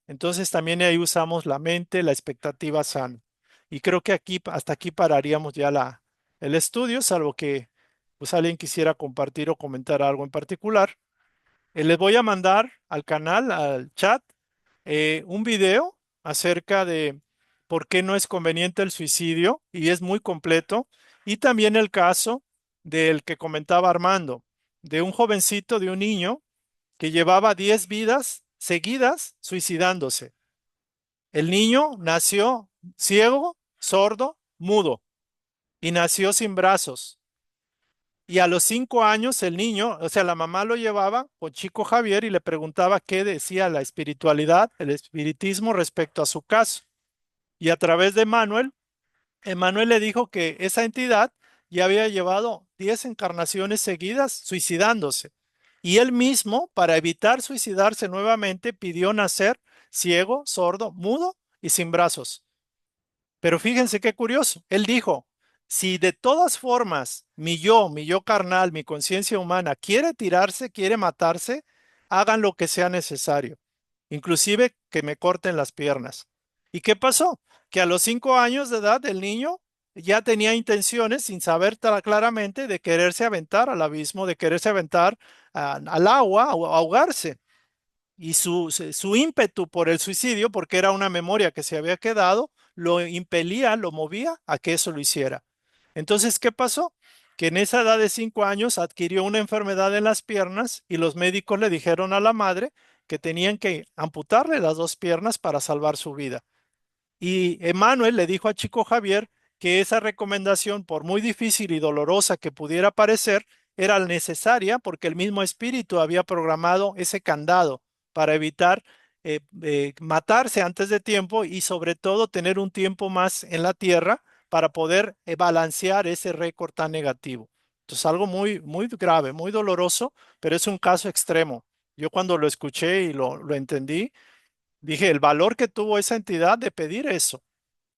Entonces también ahí usamos la mente, la expectativa sana. Y creo que aquí, hasta aquí pararíamos ya el estudio, salvo que pues alguien quisiera compartir o comentar algo en particular. Les voy a mandar al canal, al chat, un video acerca de por qué no es conveniente el suicidio y es muy completo. Y también el caso del que comentaba Armando, de un jovencito, de un niño que llevaba 10 vidas seguidas suicidándose. El niño nació ciego, sordo, mudo y nació sin brazos. Y a los 5 años el niño, o sea, la mamá lo llevaba con Chico Javier y le preguntaba qué decía la espiritualidad, el espiritismo respecto a su caso. Y a través de Manuel, Emanuel le dijo que esa entidad ya había llevado 10 encarnaciones seguidas suicidándose. Y él mismo, para evitar suicidarse nuevamente, pidió nacer ciego, sordo, mudo y sin brazos. Pero fíjense qué curioso. Él dijo, si de todas formas mi yo carnal, mi conciencia humana quiere tirarse, quiere matarse, hagan lo que sea necesario, inclusive que me corten las piernas. ¿Y qué pasó? Que a los 5 años de edad el niño ya tenía intenciones, sin saber claramente, de quererse aventar al abismo, de quererse aventar al agua o ahogarse. Y su ímpetu por el suicidio, porque era una memoria que se había quedado, lo impelía, lo movía a que eso lo hiciera. Entonces, ¿qué pasó? Que en esa edad de 5 años adquirió una enfermedad en las piernas y los médicos le dijeron a la madre que tenían que amputarle las dos piernas para salvar su vida. Y Emmanuel le dijo a Chico Javier que esa recomendación, por muy difícil y dolorosa que pudiera parecer, era necesaria porque el mismo espíritu había programado ese candado para evitar matarse antes de tiempo y sobre todo tener un tiempo más en la tierra para poder balancear ese récord tan negativo. Entonces, algo muy, muy grave, muy doloroso, pero es un caso extremo. Yo cuando lo escuché y lo entendí, dije, el valor que tuvo esa entidad de pedir eso.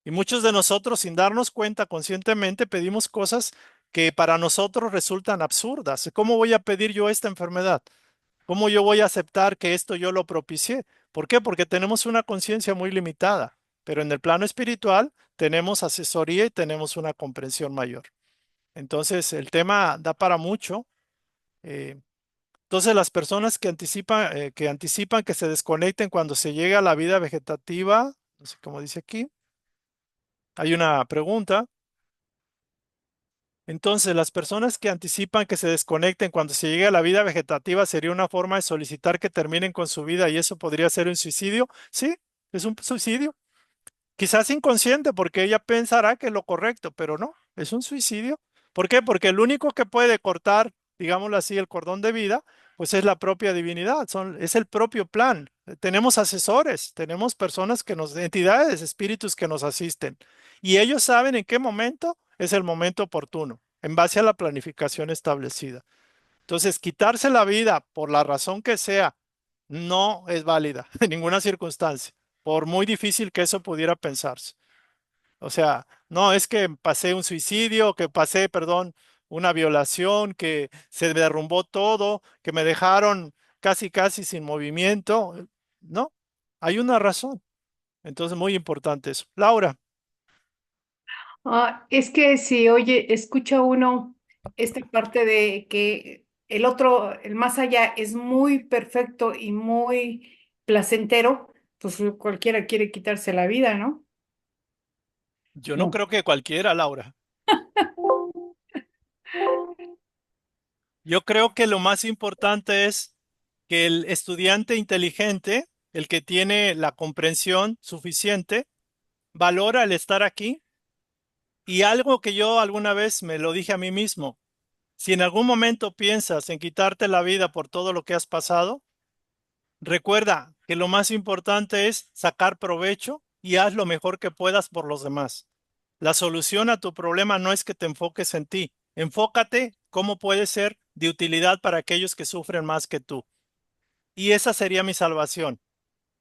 Y muchos de nosotros, sin darnos cuenta conscientemente, pedimos cosas que para nosotros resultan absurdas. ¿Cómo voy a pedir yo esta enfermedad? ¿Cómo yo voy a aceptar que esto yo lo propicié? ¿Por qué? Porque tenemos una conciencia muy limitada, pero en el plano espiritual tenemos asesoría y tenemos una comprensión mayor. Entonces, el tema da para mucho. eh, entonces, las personas que anticipan que se desconecten cuando se llega a la vida vegetativa, No sé cómo dice aquí. Hay una pregunta. Entonces, las personas que anticipan que se desconecten cuando se llegue a la vida vegetativa sería una forma de solicitar que terminen con su vida y eso podría ser un suicidio. Sí, es un suicidio. Quizás inconsciente porque ella pensará que es lo correcto, pero no, es un suicidio. ¿Por qué? Porque el único que puede cortar, digámoslo así, el cordón de vida, pues es la propia divinidad, es el propio plan. Tenemos asesores, tenemos personas que nos, entidades, espíritus que nos asisten y ellos saben en qué momento es el momento oportuno, en base a la planificación establecida. Entonces, quitarse la vida por la razón que sea no es válida en ninguna circunstancia, por muy difícil que eso pudiera pensarse. O sea, no es que pasé un suicidio, que pasé, perdón, una violación, que se derrumbó todo, que me dejaron casi, casi sin movimiento. No, hay una razón. Entonces, muy importante eso. Laura, Es que si oye, escucha uno esta parte de que el otro, el más allá, es muy perfecto y muy placentero, pues cualquiera quiere quitarse la vida, ¿no? yo no No. creo que cualquiera, Laura. Yo creo que lo más importante es que el estudiante inteligente, el que tiene la comprensión suficiente, valora el estar aquí. Y algo que yo alguna vez me lo dije a mí mismo, si en algún momento piensas en quitarte la vida por todo lo que has pasado, recuerda que lo más importante es sacar provecho y haz lo mejor que puedas por los demás. La solución a tu problema no es que te enfoques en ti, enfócate cómo puede ser de utilidad para aquellos que sufren más que tú. Y esa sería mi salvación.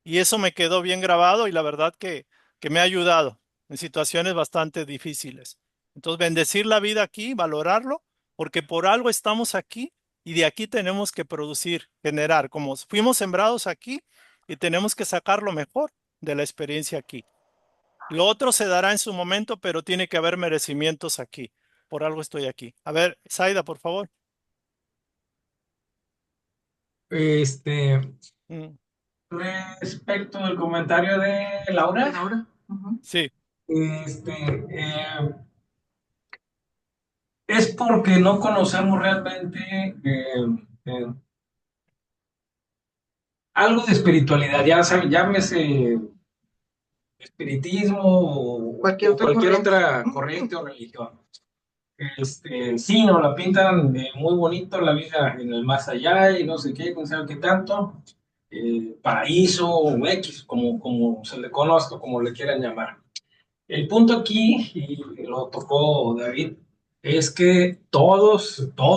Y eso me quedó bien grabado y la verdad que me ha ayudado en situaciones bastante difíciles. Entonces, bendecir la vida aquí, valorarlo, porque por algo estamos aquí y de aquí tenemos que producir, generar, como fuimos sembrados aquí y tenemos que sacar lo mejor de la experiencia aquí. Lo otro se dará en su momento, pero tiene que haber merecimientos aquí. Por algo estoy aquí. A ver, Zaida, por favor. Este, Mm, respecto al comentario de Laura, Laura. Ujú. sí, este, eh, es porque no conocemos realmente eh, algo de espiritualidad, ya saben, llámese espiritismo Cualquier o otra cualquier corriente. otra corriente o religión. Sí, nos la pintan muy bonito la vida en el más allá y no sé qué, no sé qué tanto, paraíso o X, como se le conozca, como le quieran llamar. El punto aquí, y lo tocó David, es que todo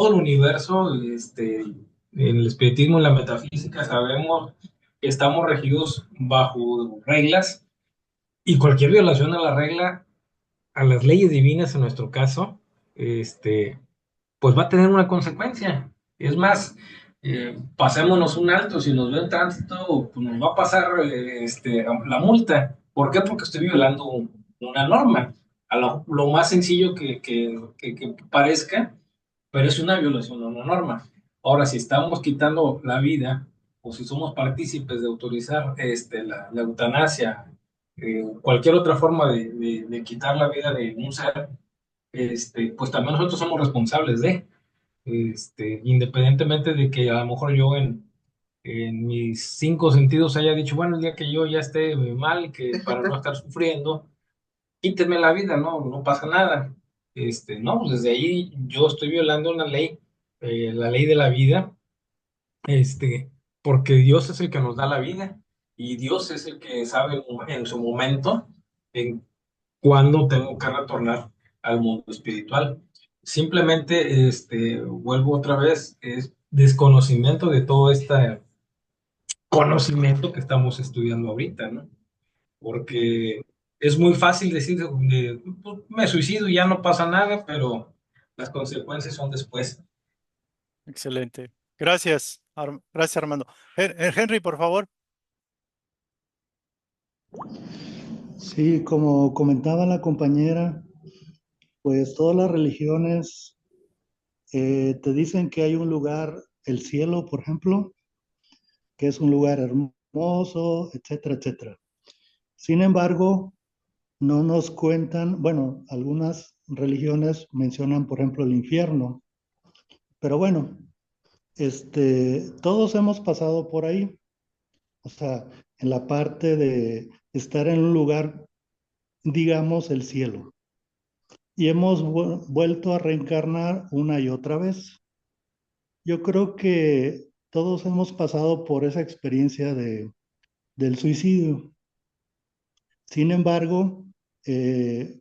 el universo, en el espiritismo y la metafísica, sabemos que estamos regidos bajo reglas y cualquier violación a la regla, a las leyes divinas en nuestro caso, pues va a tener una consecuencia. Es más, pasémonos un alto, si nos ve en tránsito, pues nos va a pasar la multa. ¿Por qué? Porque estoy violando una norma. A lo más sencillo que parezca, pero es una violación a una norma. Ahora, si estamos quitando la vida, o si somos partícipes de autorizar la eutanasia, cualquier otra forma de quitar la vida de un ser, pues también nosotros somos responsables independientemente de que a lo mejor yo en mis cinco sentidos haya dicho, bueno, el día que yo ya esté mal, que para no estar sufriendo, quítenme la vida, no pasa nada. No, pues desde ahí yo estoy violando una ley, la ley de la vida, porque Dios es el que nos da la vida y Dios es el que sabe en su momento en cuándo tengo que retornar al mundo espiritual. Simplemente, vuelvo otra vez, es desconocimiento de todo este conocimiento que estamos estudiando ahorita, ¿no? Porque es muy fácil decir, pues, me suicido y ya no pasa nada, pero las consecuencias son después. excelente. Gracias, gracias Armando. Henry, por favor. Sí, como comentaba la compañera, pues todas las religiones te dicen que hay un lugar, el cielo, por ejemplo, que es un lugar hermoso, etcétera, etcétera. Sin embargo, no nos cuentan, bueno, algunas religiones mencionan, por ejemplo, el infierno, pero bueno, todos hemos pasado por ahí, o sea, en la parte de estar en un lugar, digamos, el cielo, y hemos vuelto a reencarnar una y otra vez. Yo creo que todos hemos pasado por esa experiencia del suicidio. Sin embargo,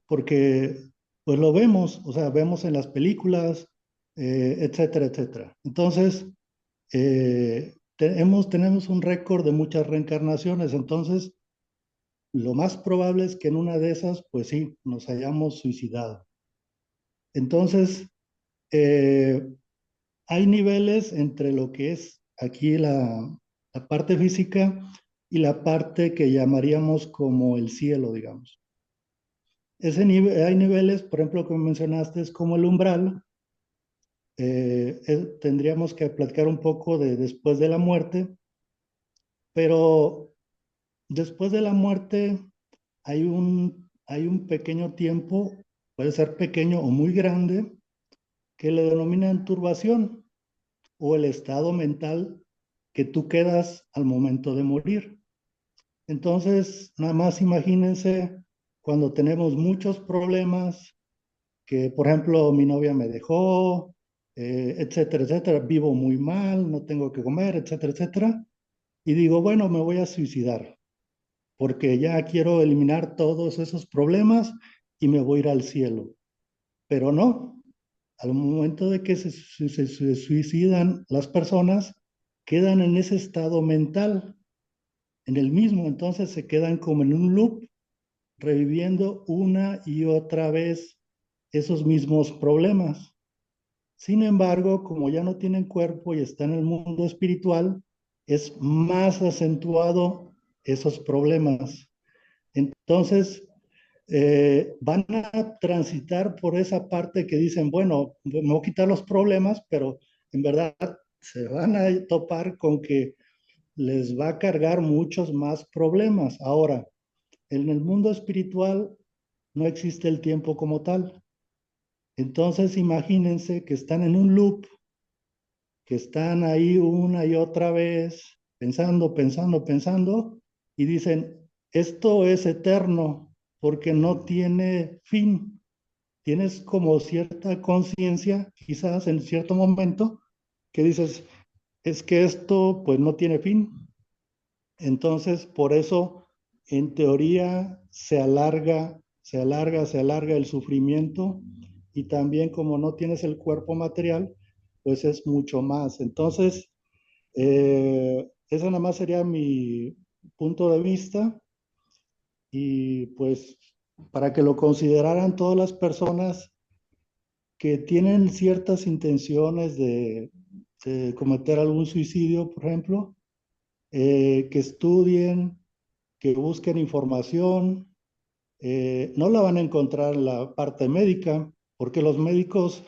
porque pues lo vemos, o sea, vemos en las películas, etcétera, etcétera. Entonces, tenemos un récord de muchas reencarnaciones, entonces lo más probable es que en una de esas, pues sí, nos hayamos suicidado. Entonces, eh, hay niveles entre lo que es aquí la parte física y la parte que llamaríamos como el cielo, digamos. Hay niveles, por ejemplo, que mencionaste, es como el umbral. Tendríamos que platicar un poco de después de la muerte, pero después de la muerte hay un pequeño tiempo, puede ser pequeño o muy grande, que le denominan turbación o el estado mental que tú quedas al momento de morir. Entonces, nada más imagínense cuando tenemos muchos problemas, que por ejemplo mi novia me dejó, etcétera, etcétera, vivo muy mal, no tengo que comer, etcétera, etcétera, y digo, bueno, me voy a suicidar, porque ya quiero eliminar todos esos problemas y me voy a ir al cielo. Pero no, al momento de que se suicidan las personas, quedan en ese estado mental, en el mismo, entonces se quedan como en un loop, reviviendo una y otra vez esos mismos problemas. Sin embargo, como ya no tienen cuerpo y están en el mundo espiritual, es más acentuado esos problemas. Entonces, van a transitar por esa parte que dicen, bueno, me voy a quitar los problemas, pero en verdad se van a topar con que les va a cargar muchos más problemas. Ahora, en el mundo espiritual no existe el tiempo como tal. Entonces, imagínense que están en un loop, que están ahí una y otra vez pensando, pensando, pensando, y dicen, esto es eterno porque no tiene fin. Tienes como cierta conciencia, quizás en cierto momento, que dices, es que esto pues no tiene fin. Entonces, por eso, en teoría, se alarga, se alarga, se alarga el sufrimiento y también como no tienes el cuerpo material, pues es mucho más. Entonces, ese nada más sería mi punto de vista y pues para que lo consideraran todas las personas que tienen ciertas intenciones de cometer algún suicidio, por ejemplo, que estudien, que busquen información. No la van a encontrar en la parte médica, porque los médicos,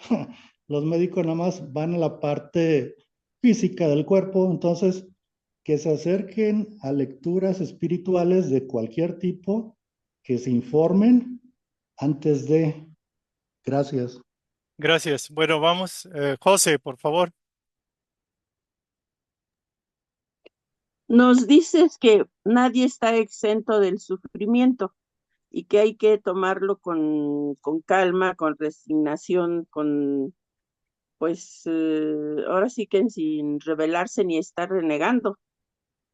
los médicos nada más van a la parte física del cuerpo, entonces que se acerquen a lecturas espirituales de cualquier tipo, que se informen antes de. Gracias. Gracias. Bueno, vamos. José, por favor. Nos dices que nadie está exento del sufrimiento y que hay que tomarlo con calma, con resignación, pues ahora sí que sin rebelarse ni estar renegando,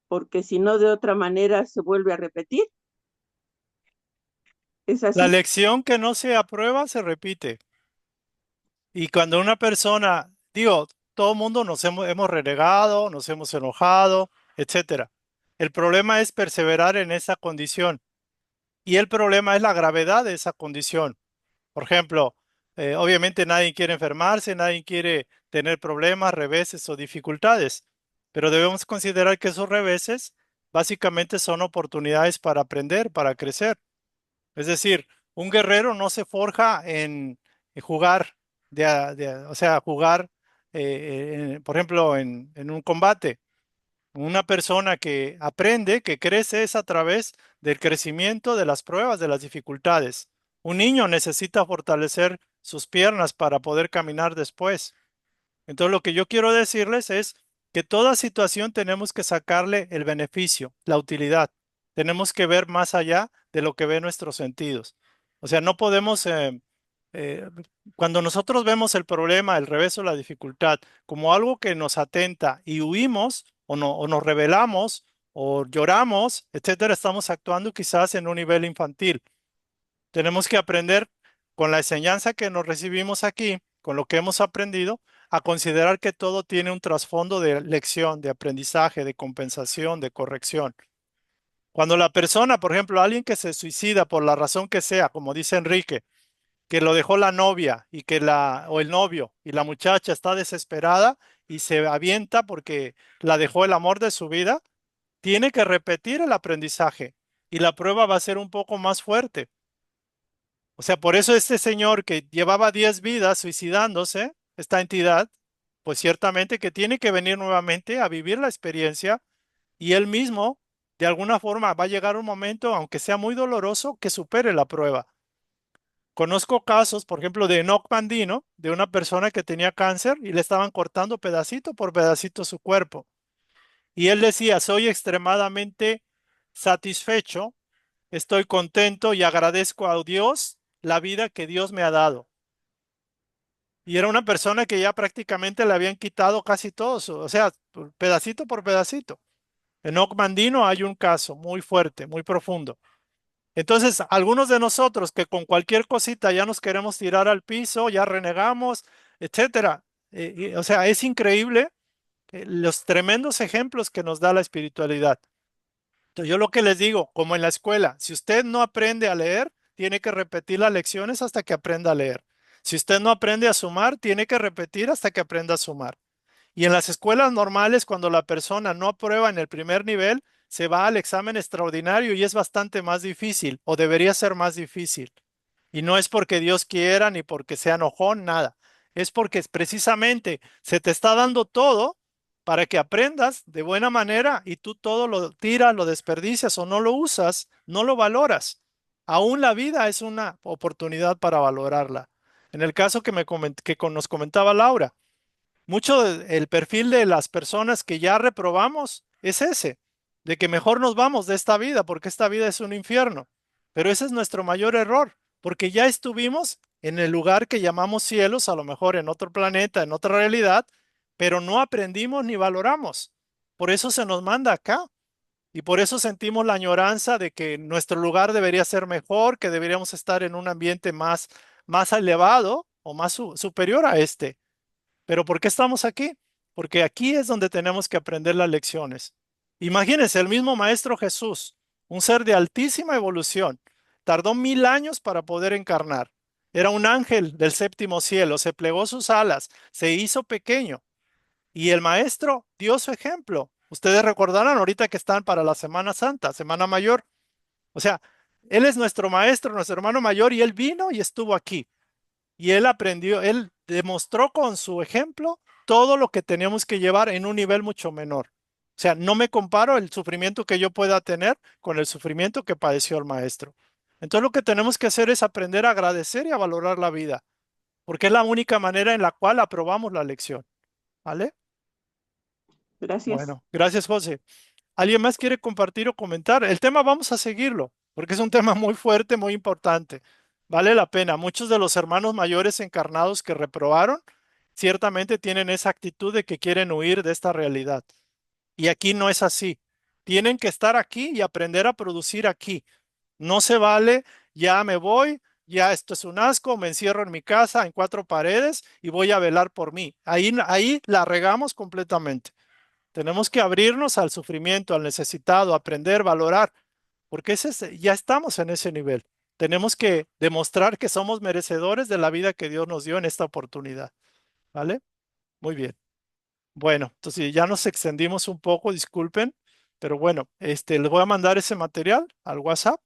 porque si no, de otra manera se vuelve a repetir. ¿Es La así? lección que no se aprueba se repite. Y cuando una persona, digo, todo el mundo hemos renegado, nos hemos enojado, etcétera. El problema es perseverar en esa condición. Y el problema es la gravedad de esa condición. Por ejemplo, obviamente nadie quiere enfermarse, nadie quiere tener problemas, reveses o dificultades, pero debemos considerar que esos reveses básicamente son oportunidades para aprender, para crecer. Es decir, un guerrero no se forja en jugar, o sea, jugar, por ejemplo, en un combate. Una persona que aprende, que crece, es a través del crecimiento, de las pruebas, de las dificultades. Un niño necesita fortalecer sus piernas para poder caminar después. Entonces, lo que yo quiero decirles es que toda situación tenemos que sacarle el beneficio, la utilidad. Tenemos que ver más allá de lo que ven nuestros sentidos. O sea, no podemos, eh, cuando nosotros vemos el problema, el revés o la dificultad como algo que nos atenta y huimos o, no, o nos rebelamos o lloramos, etcétera, estamos actuando quizás en un nivel infantil. Tenemos que aprender con la enseñanza que nos recibimos aquí, con lo que hemos aprendido, a considerar que todo tiene un trasfondo de lección, de aprendizaje, de compensación, de corrección. Cuando la persona, por ejemplo, alguien que se suicida por la razón que sea, como dice Enrique, que lo dejó la novia y que o el novio y la muchacha está desesperada y se avienta porque la dejó el amor de su vida, tiene que repetir el aprendizaje y la prueba va a ser un poco más fuerte. O sea, por eso este señor que llevaba 10 vidas suicidándose, esta entidad, pues ciertamente que tiene que venir nuevamente a vivir la experiencia y él mismo, de alguna forma, va a llegar un momento, aunque sea muy doloroso, que supere la prueba. Conozco casos, por ejemplo, de Enoch Mandino, de una persona que tenía cáncer y le estaban cortando pedacito por pedacito su cuerpo. Y él decía, soy extremadamente satisfecho, estoy contento y agradezco a Dios la vida que Dios me ha dado. Y era una persona que ya prácticamente le habían quitado casi todo, o sea, pedacito por pedacito. En Mandino hay un caso muy fuerte, muy profundo. Entonces, algunos de nosotros que con cualquier cosita ya nos queremos tirar al piso, ya renegamos, etcétera. O sea, es increíble los tremendos ejemplos que nos da la espiritualidad. Entonces, yo lo que les digo, como en la escuela, si usted no aprende a leer, tiene que repetir las lecciones hasta que aprenda a leer. Si usted no aprende a sumar, tiene que repetir hasta que aprenda a sumar. Y en las escuelas normales, cuando la persona no aprueba en el primer nivel, se va al examen extraordinario y es bastante más difícil, o debería ser más difícil. Y no es porque Dios quiera ni porque sea enojón, nada. Es porque precisamente se te está dando todo para que aprendas de buena manera y tú todo lo tiras, lo desperdicias o no lo usas, no lo valoras. Aún la vida es una oportunidad para valorarla. En el caso nos comentaba Laura, mucho el perfil de las personas que ya reprobamos es ese, de que mejor nos vamos de esta vida porque esta vida es un infierno. Pero ese es nuestro mayor error, porque ya estuvimos en el lugar que llamamos cielos, a lo mejor en otro planeta, en otra realidad, pero no aprendimos ni valoramos. Por eso se nos manda acá y por eso sentimos la añoranza de que nuestro lugar debería ser mejor, que deberíamos estar en un ambiente más elevado o más superior a este. Pero ¿por qué estamos aquí? Porque aquí es donde tenemos que aprender las lecciones. Imagínense, el mismo Maestro Jesús, un ser de altísima evolución, tardó 1000 años para poder encarnar. Era un ángel del séptimo cielo, se plegó sus alas, se hizo pequeño y el Maestro dio su ejemplo. Ustedes recordarán ahorita que están para la Semana Santa, Semana Mayor. O sea, Él es nuestro Maestro, nuestro hermano mayor y Él vino y estuvo aquí. Y él aprendió, él demostró con su ejemplo todo lo que teníamos que llevar en un nivel mucho menor. O sea, no me comparo el sufrimiento que yo pueda tener con el sufrimiento que padeció el maestro. Entonces lo que tenemos que hacer es aprender a agradecer y a valorar la vida, porque es la única manera en la cual aprobamos la lección. ¿Vale? Gracias. Bueno, gracias, José. ¿Alguien más quiere compartir o comentar? El tema vamos a seguirlo, porque es un tema muy fuerte, muy importante. Vale la pena. Muchos de los hermanos mayores encarnados que reprobaron, ciertamente tienen esa actitud de que quieren huir de esta realidad. Y aquí no es así. Tienen que estar aquí y aprender a producir aquí. No se vale, ya me voy, ya esto es un asco, me encierro en mi casa, en cuatro paredes y voy a velar por mí. Ahí la regamos completamente. Tenemos que abrirnos al sufrimiento, al necesitado, aprender, valorar, porque ya estamos en ese nivel. Tenemos que demostrar que somos merecedores de la vida que Dios nos dio en esta oportunidad. ¿Vale? Muy bien. Bueno, entonces ya nos extendimos un poco, disculpen, pero bueno, les voy a mandar ese material al WhatsApp.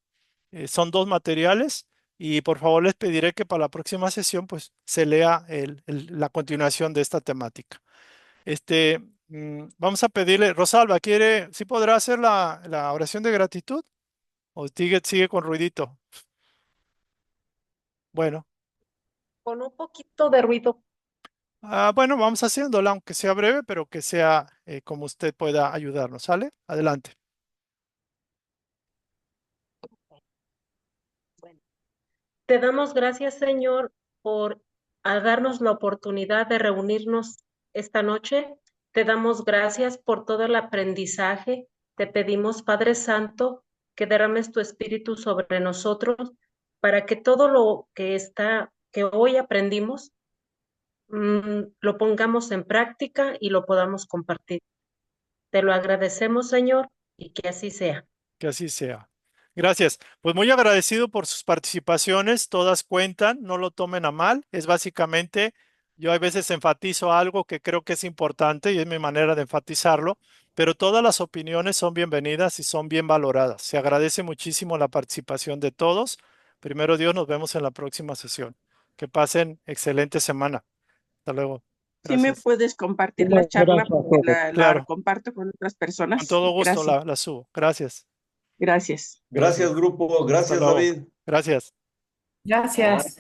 Son dos materiales y por favor les pediré que para la próxima sesión pues se lea la continuación de esta temática. Vamos a pedirle, Rosalba, ¿sí podrá hacer la oración de gratitud? ¿O sigue con ruidito? Bueno, Con un poquito de ruido. bueno, vamos haciéndola, aunque sea breve, pero que sea como usted pueda ayudarnos, ¿sale? Adelante. Bueno, te damos gracias, Señor, por darnos la oportunidad de reunirnos esta noche. Te damos gracias por todo el aprendizaje. Te pedimos, Padre Santo, que derrames tu espíritu sobre nosotros para que todo lo que hoy aprendimos, lo pongamos en práctica y lo podamos compartir. Te lo agradecemos, Señor, y que así sea. Que así sea. Gracias. Pues muy agradecido por sus participaciones. Todas cuentan, no lo tomen a mal. Es básicamente, yo a veces enfatizo algo que creo que es importante y es mi manera de enfatizarlo, pero todas las opiniones son bienvenidas y son bien valoradas. Se agradece muchísimo la participación de todos. Primero Dios, nos vemos en la próxima sesión. Que pasen excelente semana. Hasta luego. Sí me Gracias. puedes compartir la Muchas charla gracias a porque todos. la Claro, comparto con otras con personas. todo gusto Gracias, la subo. Gracias. gracias. Gracias, grupo. Hasta Gracias, luego. David. Gracias. Gracias.